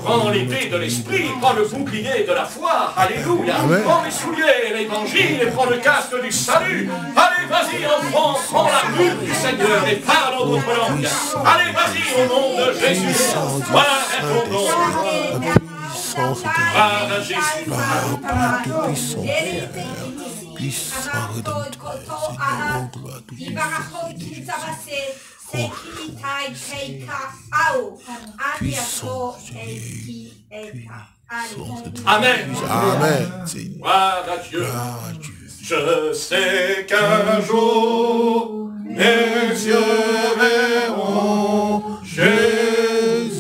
[SPEAKER 1] Prends l'épée de l'esprit, prends le bouclier de la foi. Alléluia.
[SPEAKER 4] Amen.
[SPEAKER 1] Prends les souliers, l'évangile, et prends le casque du salut. Allez, vas-y, enfant, prends la plume du Seigneur et parle en d'autres langues. Allez, vas-y, au nom de Jésus. Gloire à ton nom.
[SPEAKER 4] Puissance
[SPEAKER 1] Gloire à Jésus.
[SPEAKER 4] Gloire tout puissant. Puissant rédempteur. Seigneur, gloire tout
[SPEAKER 1] Amen.
[SPEAKER 4] Amen. Seigneur.
[SPEAKER 1] Gloire à Dieu.
[SPEAKER 4] Gloire à Dieu.
[SPEAKER 1] Je sais qu'un jour, mes yeux verront Jésus.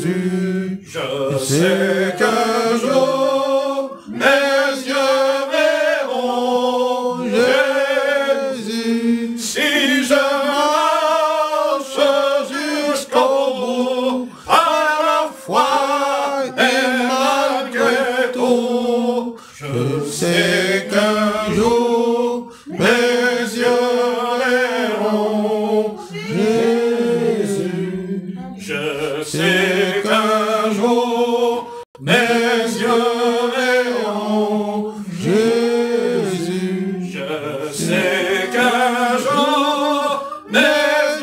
[SPEAKER 1] Je sais qu'un jour, mes yeux verront Jésus. Si je marche jusqu'au bout, à la foi et malgré tout, je sais qu'un jour, mes yeux verront Jésus. Je sais qu'un jour, mes yeux verront Jésus. Je sais qu'un jour, mes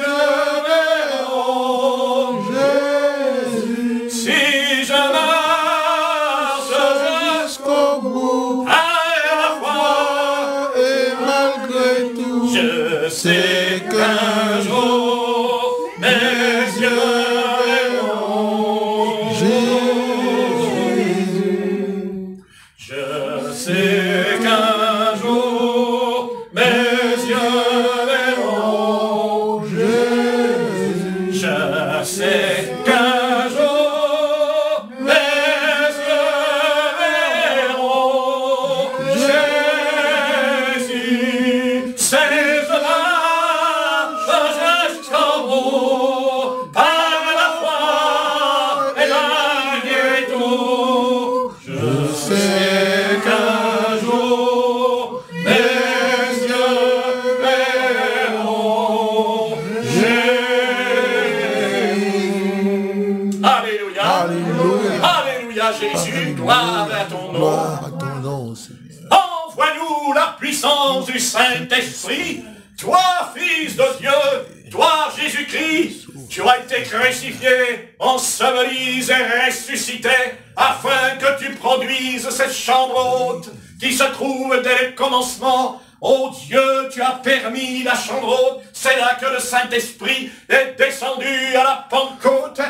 [SPEAKER 1] yeux verront Jésus. Si je marche jusqu'au bout, à la foi et malgré tout, je sais qu'un jour, mes yeux verront Jésus. Je sais qu'un jour, mes yeux verront Jésus, gloire à ton nom.
[SPEAKER 4] Gloire à ton nom, Seigneur.
[SPEAKER 1] Envoie-nous la puissance du Saint-Esprit. Toi, Fils de Dieu, toi, Jésus-Christ, tu as été crucifié, enseveli et ressuscité, afin que tu produises cette chambre haute qui se trouve dès le commencement. Oh Dieu, tu as permis la chambre haute. C'est là que le Saint-Esprit est descendu à la Pentecôte.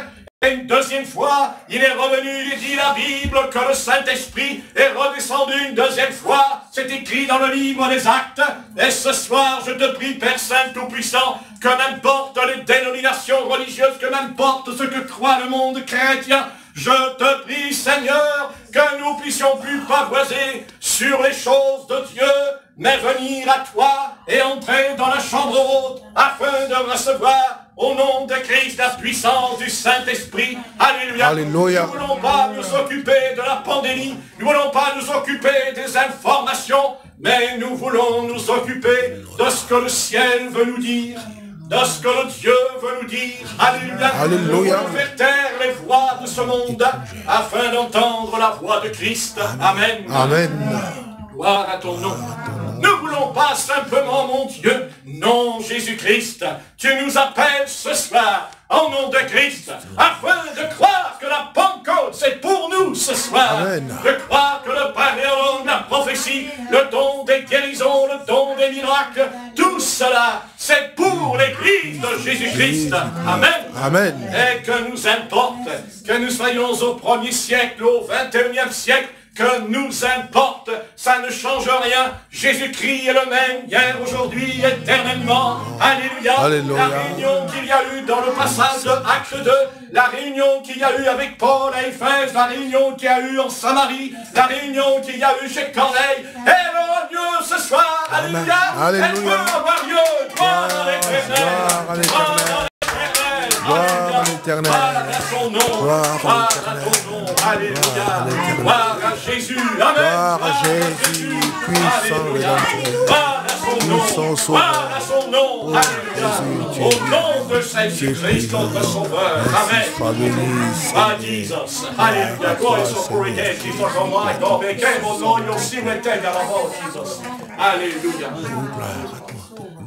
[SPEAKER 1] Et une deuxième fois, il est revenu, il dit la Bible que le Saint-Esprit est redescendu une deuxième fois. C'est écrit dans le livre des Actes. Et ce soir, je te prie, Père Saint Tout-Puissant, que n'importe les dénominations religieuses, que n'importe ce que croit le monde chrétien, je te prie, Seigneur, que nous puissions plus pavoiser sur les choses de Dieu, mais venir à toi et entrer dans la chambre haute afin de recevoir au nom de Christ la puissance du Saint-Esprit. Alléluia.
[SPEAKER 4] Alléluia.
[SPEAKER 1] Nous ne voulons pas nous occuper de la pandémie, nous ne voulons pas nous occuper des informations, mais nous voulons nous occuper de ce que le ciel veut nous dire, de ce que le Dieu veut nous dire. Alléluia.
[SPEAKER 4] Alléluia.
[SPEAKER 1] Nous voulons faire taire les voix de ce monde afin d'entendre la voix de Christ. Amen.
[SPEAKER 4] Amen.
[SPEAKER 1] Gloire à ton nom. Nous ne voulons pas simplement, mon Dieu, non, Jésus-Christ, tu nous appelles ce soir, en nom de Christ, afin de croire que la Pentecôte, c'est pour nous ce soir.
[SPEAKER 4] Amen.
[SPEAKER 1] De croire que le parler en langue, la prophétie, le don des guérisons, le don des miracles, tout cela, c'est pour l'Église de Jésus-Christ. Amen.
[SPEAKER 4] Amen.
[SPEAKER 1] Et que nous importe que nous soyons au 1er siècle, au 21e siècle, que nous importe, ça ne change rien. Jésus-Christ est le même, hier, aujourd'hui, éternellement. Alléluia.
[SPEAKER 4] Alléluia.
[SPEAKER 1] La réunion qu'il y a eu dans le passage de Acte 2, la réunion qu'il y a eu avec Paul à Éphèse, la réunion qu'il y a eu en Samarie, la réunion qu'il y a eu chez Corneille, elle aura lieu ce soir. Alléluia.
[SPEAKER 4] Alléluia.
[SPEAKER 1] Elle peut avoir lieu. Gloire à l'Éternel.
[SPEAKER 4] Gloire à l'Éternel. Gloire à l'Éternel.
[SPEAKER 1] Gloire à son nom.
[SPEAKER 4] Gloire à
[SPEAKER 1] Gloire à
[SPEAKER 4] l'Éternel.
[SPEAKER 1] ton nom. Alléluia. Gloire à Jésus. Amen.
[SPEAKER 4] Gloire à Jésus, puissant
[SPEAKER 1] Alléluia.
[SPEAKER 4] Rédempteur.
[SPEAKER 1] Gloire à son nom.
[SPEAKER 4] Puissant Sauveur.
[SPEAKER 1] Gloire à son nom. Alléluia. Au nom de Jésus-Christ, notre Sauveur. Amen.
[SPEAKER 4] Sois béni,
[SPEAKER 1] Ah,
[SPEAKER 4] Seigneur.
[SPEAKER 1] Jesus. Alléluia. Gloire au Corée, Jesus, oh my God. Et quel bon nom, il aussi m'était à la mort, Jesus. Alléluia.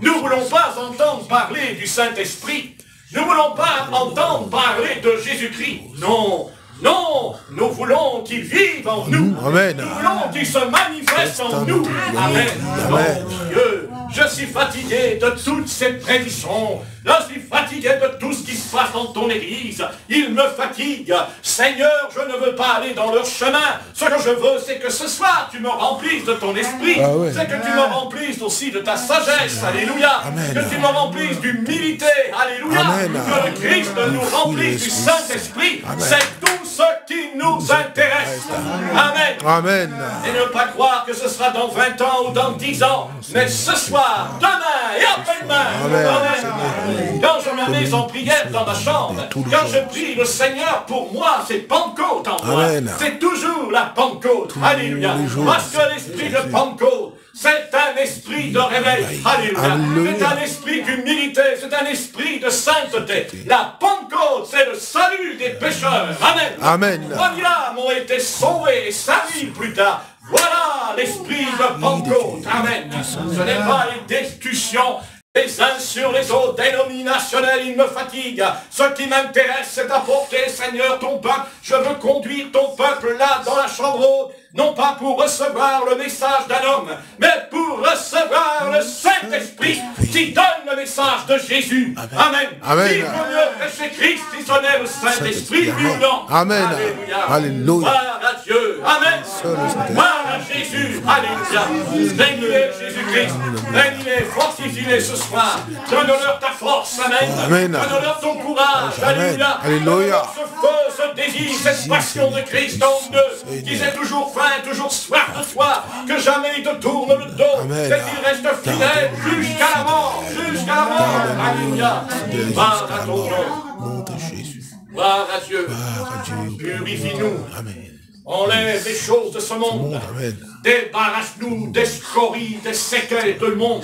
[SPEAKER 1] Nous ne voulons pas entendre parler du Saint-Esprit. Nous ne voulons pas entendre parler de Jésus-Christ. Non, non, nous voulons qu'il vive en nous.
[SPEAKER 4] Amen.
[SPEAKER 1] Nous voulons qu'il se manifeste en nous. Amen.
[SPEAKER 4] Amen.
[SPEAKER 1] Oh Dieu, je suis fatigué de toutes ces prédictions. Je suis fatigué de tout ce qui se passe dans ton église. Il me fatigue. Seigneur, je ne veux pas aller dans leur chemin. Ce que je veux, c'est que ce soir, tu me remplisses de ton esprit.
[SPEAKER 4] Ah ouais.
[SPEAKER 1] C'est que tu me remplisses aussi de ta sagesse. Alléluia.
[SPEAKER 4] Amen.
[SPEAKER 1] Que tu me remplisses d'humilité. Alléluia.
[SPEAKER 4] Amen.
[SPEAKER 1] Que le Christ nous remplisse du Saint-Esprit.
[SPEAKER 4] Amen.
[SPEAKER 1] C'est tout ce qui nous intéresse. Amen.
[SPEAKER 4] Amen.
[SPEAKER 1] Et ne pas croire que ce sera dans 20 ans ou dans 10 ans, mais ce soir, demain et après-demain.
[SPEAKER 4] Amen.
[SPEAKER 1] Amen. Quand je me mets en prière dans ma chambre,
[SPEAKER 4] tous les
[SPEAKER 1] quand
[SPEAKER 4] jours.
[SPEAKER 1] je prie le Seigneur, pour moi, c'est Pentecôte en moi.
[SPEAKER 4] Amen.
[SPEAKER 1] C'est toujours la Pentecôte. Alléluia.
[SPEAKER 4] les jours.
[SPEAKER 1] Parce que l'esprit de Pentecôte, c'est un esprit de réveil. Alléluia.
[SPEAKER 4] Alléluia.
[SPEAKER 1] C'est un esprit d'humilité. C'est un esprit de sainteté. La Pentecôte, c'est le salut des pécheurs. Amen.
[SPEAKER 4] Amen.
[SPEAKER 1] 3000 âmes ont été sauvées et 5000 plus tard. Voilà l'esprit de Pentecôte. Amen. Ce n'est pas une discussion les uns sur les autres, dénominationnels, il me fatigue. Ce qui m'intéresse, c'est d'apporter, Seigneur, ton peuple. Je veux conduire ton peuple là, dans la chambre haute, non pas pour recevoir le message d'un homme, mais pour recevoir le Saint-Esprit qui donne le message de Jésus. Amen.
[SPEAKER 4] Amen.
[SPEAKER 1] Il vaut mieux prêcher Christ si ce n'est le Saint-Esprit, oui ou non?
[SPEAKER 4] Amen.
[SPEAKER 1] Alléluia.
[SPEAKER 4] Alléluia.
[SPEAKER 1] Gloire à Dieu. Amen.
[SPEAKER 4] Seul le Saint-Esprit.
[SPEAKER 1] Gloire à Jésus. Alléluia. Bénis-les, Jésus-Christ. Bénis-les, fortifie-les ce soir. Donne-leur ta force. Amen.
[SPEAKER 4] Amen.
[SPEAKER 1] Donne-leur ton courage.
[SPEAKER 4] Amen.
[SPEAKER 1] Alléluia.
[SPEAKER 4] Alléluia.
[SPEAKER 1] Donne-leur ce feu, ce désir, cette passion de Christ en eux. Qu'ils aient toujours faim, toujours soif de toi. Que jamais ils te tournent le dos.
[SPEAKER 4] Amen.
[SPEAKER 1] Et qu'ils restent fidèles jusqu'à la mort. Jusqu'à la mort. Alléluia. Gloire à ton nom.
[SPEAKER 4] Nom de Jésus.
[SPEAKER 1] Gloire à Dieu.
[SPEAKER 4] Gloire à Dieu.
[SPEAKER 1] Purifie-nous.
[SPEAKER 4] Amen.
[SPEAKER 1] Enlève les choses de ce monde.
[SPEAKER 4] Amen.
[SPEAKER 1] Débarrasse-nous des scories, des séquelles de le monde.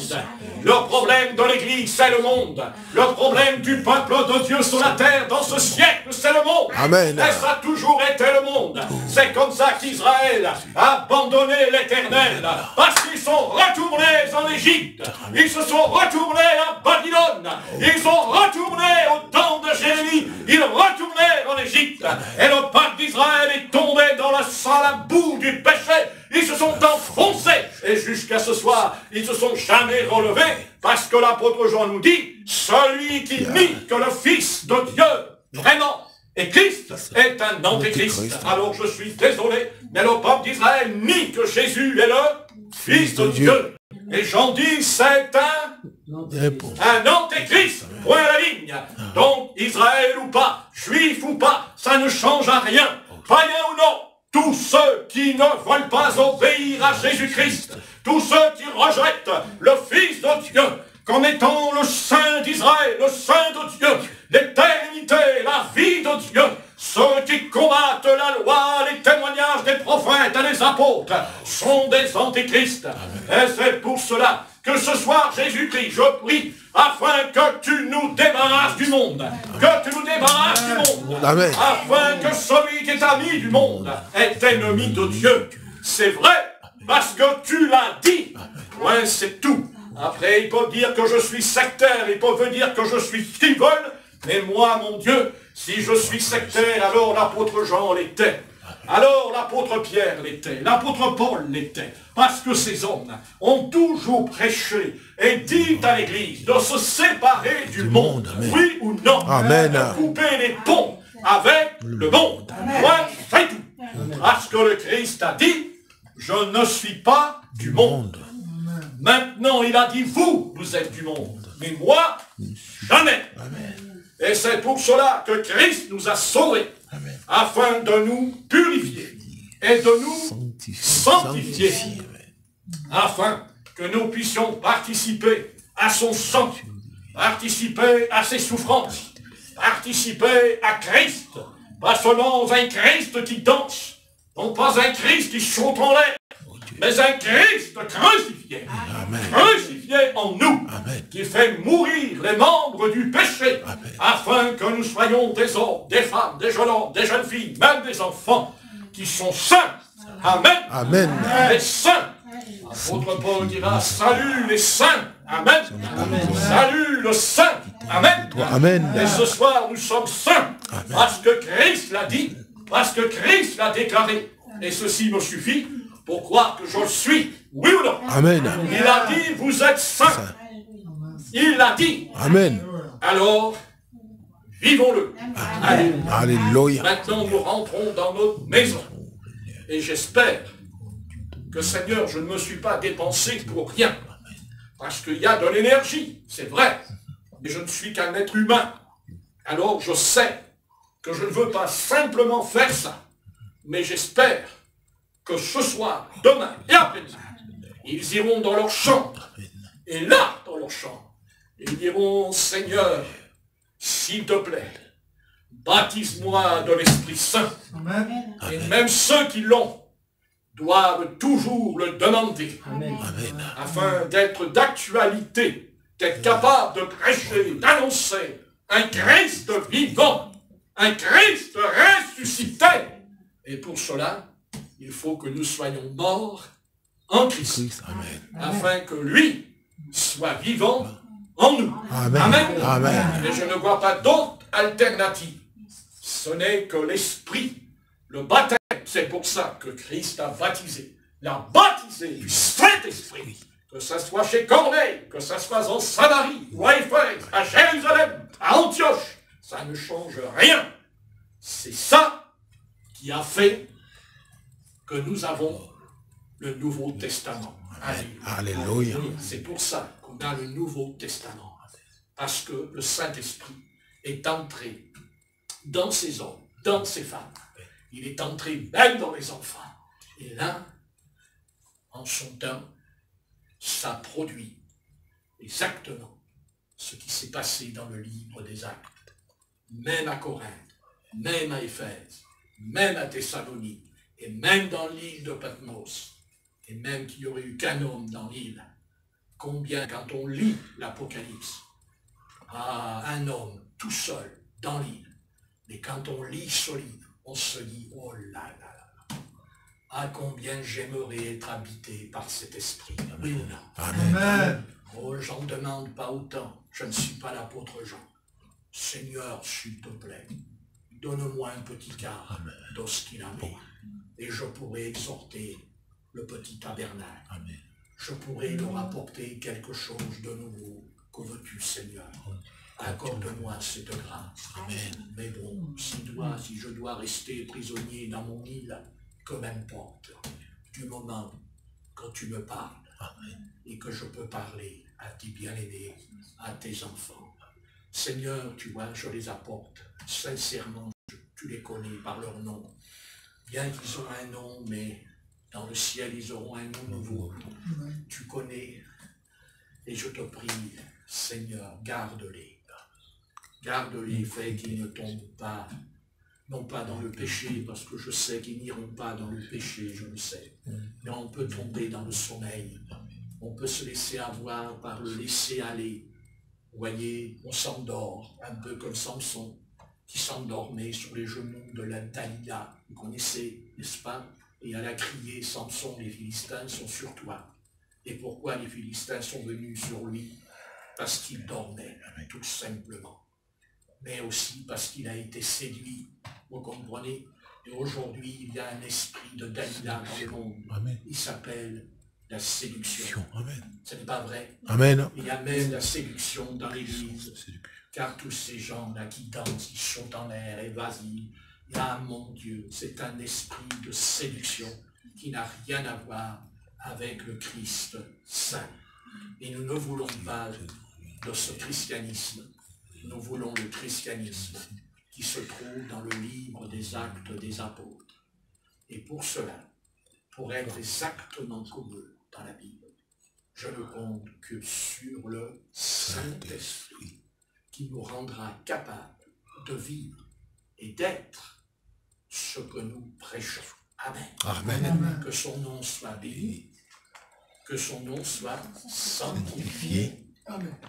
[SPEAKER 1] Le problème de l'Église, c'est le monde. Le problème du peuple de Dieu sur la terre, dans ce siècle, c'est le monde.
[SPEAKER 5] Amen.
[SPEAKER 1] Et ça a toujours été le monde. C'est comme ça qu'Israël a abandonné l'Éternel. Parce qu'ils sont retournés en Égypte. Ils se sont retournés à Babylone. Ils sont retournés au temps de Jérémie. Ils retournaient en Égypte. Et le peuple d'Israël est tombé dans la boue du péché. Ils se sont enfoncés. Et jusqu'à ce soir, ils ne se sont jamais relevés. Parce que l'apôtre Jean nous dit, celui qui nie que le Fils de Dieu, vraiment, et Christ est un antéchrist. Alors je suis désolé, mais le peuple d'Israël nie que Jésus est le Fils de Dieu. Et Jean dit, c'est un antéchrist. Point à la ligne. Donc, Israël ou pas, juif ou pas, ça ne change à rien. Païen ou non. Tous ceux qui ne veulent pas obéir à Jésus-Christ, tous ceux qui rejettent le Fils de Dieu comme étant le Saint d'Israël, le Saint de Dieu, l'éternité, la vie de Dieu, ceux qui combattent la loi, les témoignages des prophètes et des apôtres sont des antéchrists. Et c'est pour cela que ce soir, Jésus-Christ, je prie, afin que tu nous débarrasses du monde, que tu nous débarrasses du monde,
[SPEAKER 5] Amen.
[SPEAKER 1] afin que celui qui est ami du monde est ennemi de Dieu. C'est vrai, parce que tu l'as dit. Ouais, c'est tout. Après, ils peuvent dire que je suis sectaire, ils peuvent dire que je suis ce qu'ils veulent, mais moi, mon Dieu, si je suis sectaire, alors l'apôtre Jean l'était. Alors l'apôtre Pierre l'était, l'apôtre Paul l'était, parce que ces hommes ont toujours prêché et dit à l'Église de se séparer du monde,
[SPEAKER 5] Amen.
[SPEAKER 1] Oui ou non,
[SPEAKER 5] Amen.
[SPEAKER 1] de couper les ponts avec le monde. Moi, c'est tout. Parce que le Christ a dit, je ne suis pas du monde. Maintenant, il a dit, vous êtes du monde, mais moi, jamais. Et c'est pour cela que Christ nous a sauvés, afin de nous purifier et de nous sanctifier, afin que nous puissions participer à son sang, participer à ses souffrances, participer à Christ, pas seulement un Christ qui danse, non pas un Christ qui saute en l'air, mais un Christ crucifié, crucifié en nous, qui fait mourir les membres du péché, afin que nous soyons des hommes, des femmes, des jeunes hommes, des jeunes filles, même des enfants, qui sont saints. Amen.
[SPEAKER 5] Amen.
[SPEAKER 1] Les saints. L'apôtre Paul dira, salut les saints. Amen. Salut le saint. Amen.
[SPEAKER 5] Amen.
[SPEAKER 1] Et ce soir, nous sommes saints, parce que Christ l'a dit, parce que Christ l'a déclaré. Et ceci me suffit pour croire que je le suis, oui ou non.
[SPEAKER 5] Amen.
[SPEAKER 1] Il a dit, vous êtes saints. Il l'a dit.
[SPEAKER 5] Amen.
[SPEAKER 1] Alors, vivons-le. Alléluia.
[SPEAKER 5] Alléluia.
[SPEAKER 1] Maintenant, nous rentrons dans notre maison. Et j'espère que, Seigneur, je ne me suis pas dépensé pour rien. Parce qu'il y a de l'énergie, c'est vrai. Mais je ne suis qu'un être humain. Alors, je sais que je ne veux pas simplement faire ça. Mais j'espère que ce soir, demain et après-demain, ils iront dans leur chambre. Et là, dans leur chambre, ils diront, Seigneur, s'il te plaît, baptise-moi de l'Esprit Saint. Et même ceux qui l'ont doivent toujours le demander. Afin d'être d'actualité, d'être capable de prêcher, d'annoncer un Christ vivant, un Christ ressuscité. Et pour cela, il faut que nous soyons morts en Christ, afin que lui soit vivant en nous. Amen. Et je ne vois pas d'autre alternative. Ce n'est que l'Esprit, le baptême. C'est pour ça que Christ a baptisé. Il a baptisé du Saint-Esprit. Que ça soit chez Corneille, que ça soit en Samarie, ou à Éphèse, à Jérusalem, à Antioche. Ça ne change rien. C'est ça qui a fait que nous avons le Nouveau Testament.
[SPEAKER 5] Alléluia.
[SPEAKER 1] C'est pour ça qu'on a le Nouveau Testament. Parce que le Saint-Esprit est entré dans ces hommes, dans ces femmes. Il est entré même dans les enfants. Et là, en son temps, ça produit exactement ce qui s'est passé dans le livre des Actes. Même à Corinthe, même à Éphèse, même à Thessalonique, et même dans l'île de Patmos, et même qu'il n'y aurait eu qu'un homme dans l'île, Combien, quand on lit l'Apocalypse, un homme tout seul dans l'île, mais quand on lit ce livre, on se dit, oh là là là, à combien j'aimerais être habité par cet esprit. Oui ou non?
[SPEAKER 3] Amen.
[SPEAKER 1] Oh, j'en demande pas autant, je ne suis pas l'apôtre Jean. Seigneur, s'il te plaît, donne-moi un petit quart de ce qu'il a mis, et je pourrai exhorter le petit tabernacle.
[SPEAKER 5] Amen.
[SPEAKER 1] Je pourrai leur apporter quelque chose de nouveau. Que veux-tu, Seigneur? Accorde-moi cette grâce.
[SPEAKER 5] Amen.
[SPEAKER 1] Mais bon, si je dois rester prisonnier dans mon île, que m'importe, du moment que tu me parles,
[SPEAKER 5] Amen.
[SPEAKER 1] et que je peux parler à tes bien-aimés, à tes enfants. Seigneur, tu vois, je les apporte sincèrement, tu les connais par leur nom. Bien qu'ils ont un nom, mais dans le ciel, ils auront un nom nouveau. Tu connais, et je te prie, Seigneur, garde-les. Garde-les, fais qu'ils ne tombent pas, non pas dans le péché, parce que je sais qu'ils n'iront pas dans le péché, je le sais. Mais on peut tomber dans le sommeil. On peut se laisser avoir par le laisser aller. Vous voyez, on s'endort, un peu comme Samson, qui s'endormait sur les genoux de la Dalila. Vous connaissez, n'est-ce pas? Et elle a crié, Samson, les Philistins sont sur toi. Et pourquoi les Philistins sont venus sur lui? Parce qu'il dormait, tout simplement. Mais aussi parce qu'il a été séduit. Vous comprenez? Et aujourd'hui, il y a un esprit de Dalila dans le monde.
[SPEAKER 5] Amen.
[SPEAKER 1] Il s'appelle la séduction.
[SPEAKER 5] Amen.
[SPEAKER 1] Ce n'est pas vrai?
[SPEAKER 5] Amen.
[SPEAKER 1] Il y a même la séduction dans l'Église. Car tous ces gens-là qui dansent, qui sautent en l'air et vas-y, mon Dieu, c'est un esprit de séduction qui n'a rien à voir avec le Christ saint. Et nous ne voulons pas de ce christianisme. Nous voulons le christianisme qui se trouve dans le livre des Actes des Apôtres. Et pour cela, pour être exactement comme eux dans la Bible, je ne compte que sur le Saint-Esprit qui nous rendra capables de vivre et d'être ce que nous prêchons. Amen.
[SPEAKER 5] Amen.
[SPEAKER 1] Que son nom soit béni, que son nom soit sanctifié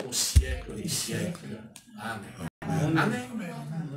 [SPEAKER 1] au siècle des siècles. Amen. Amen.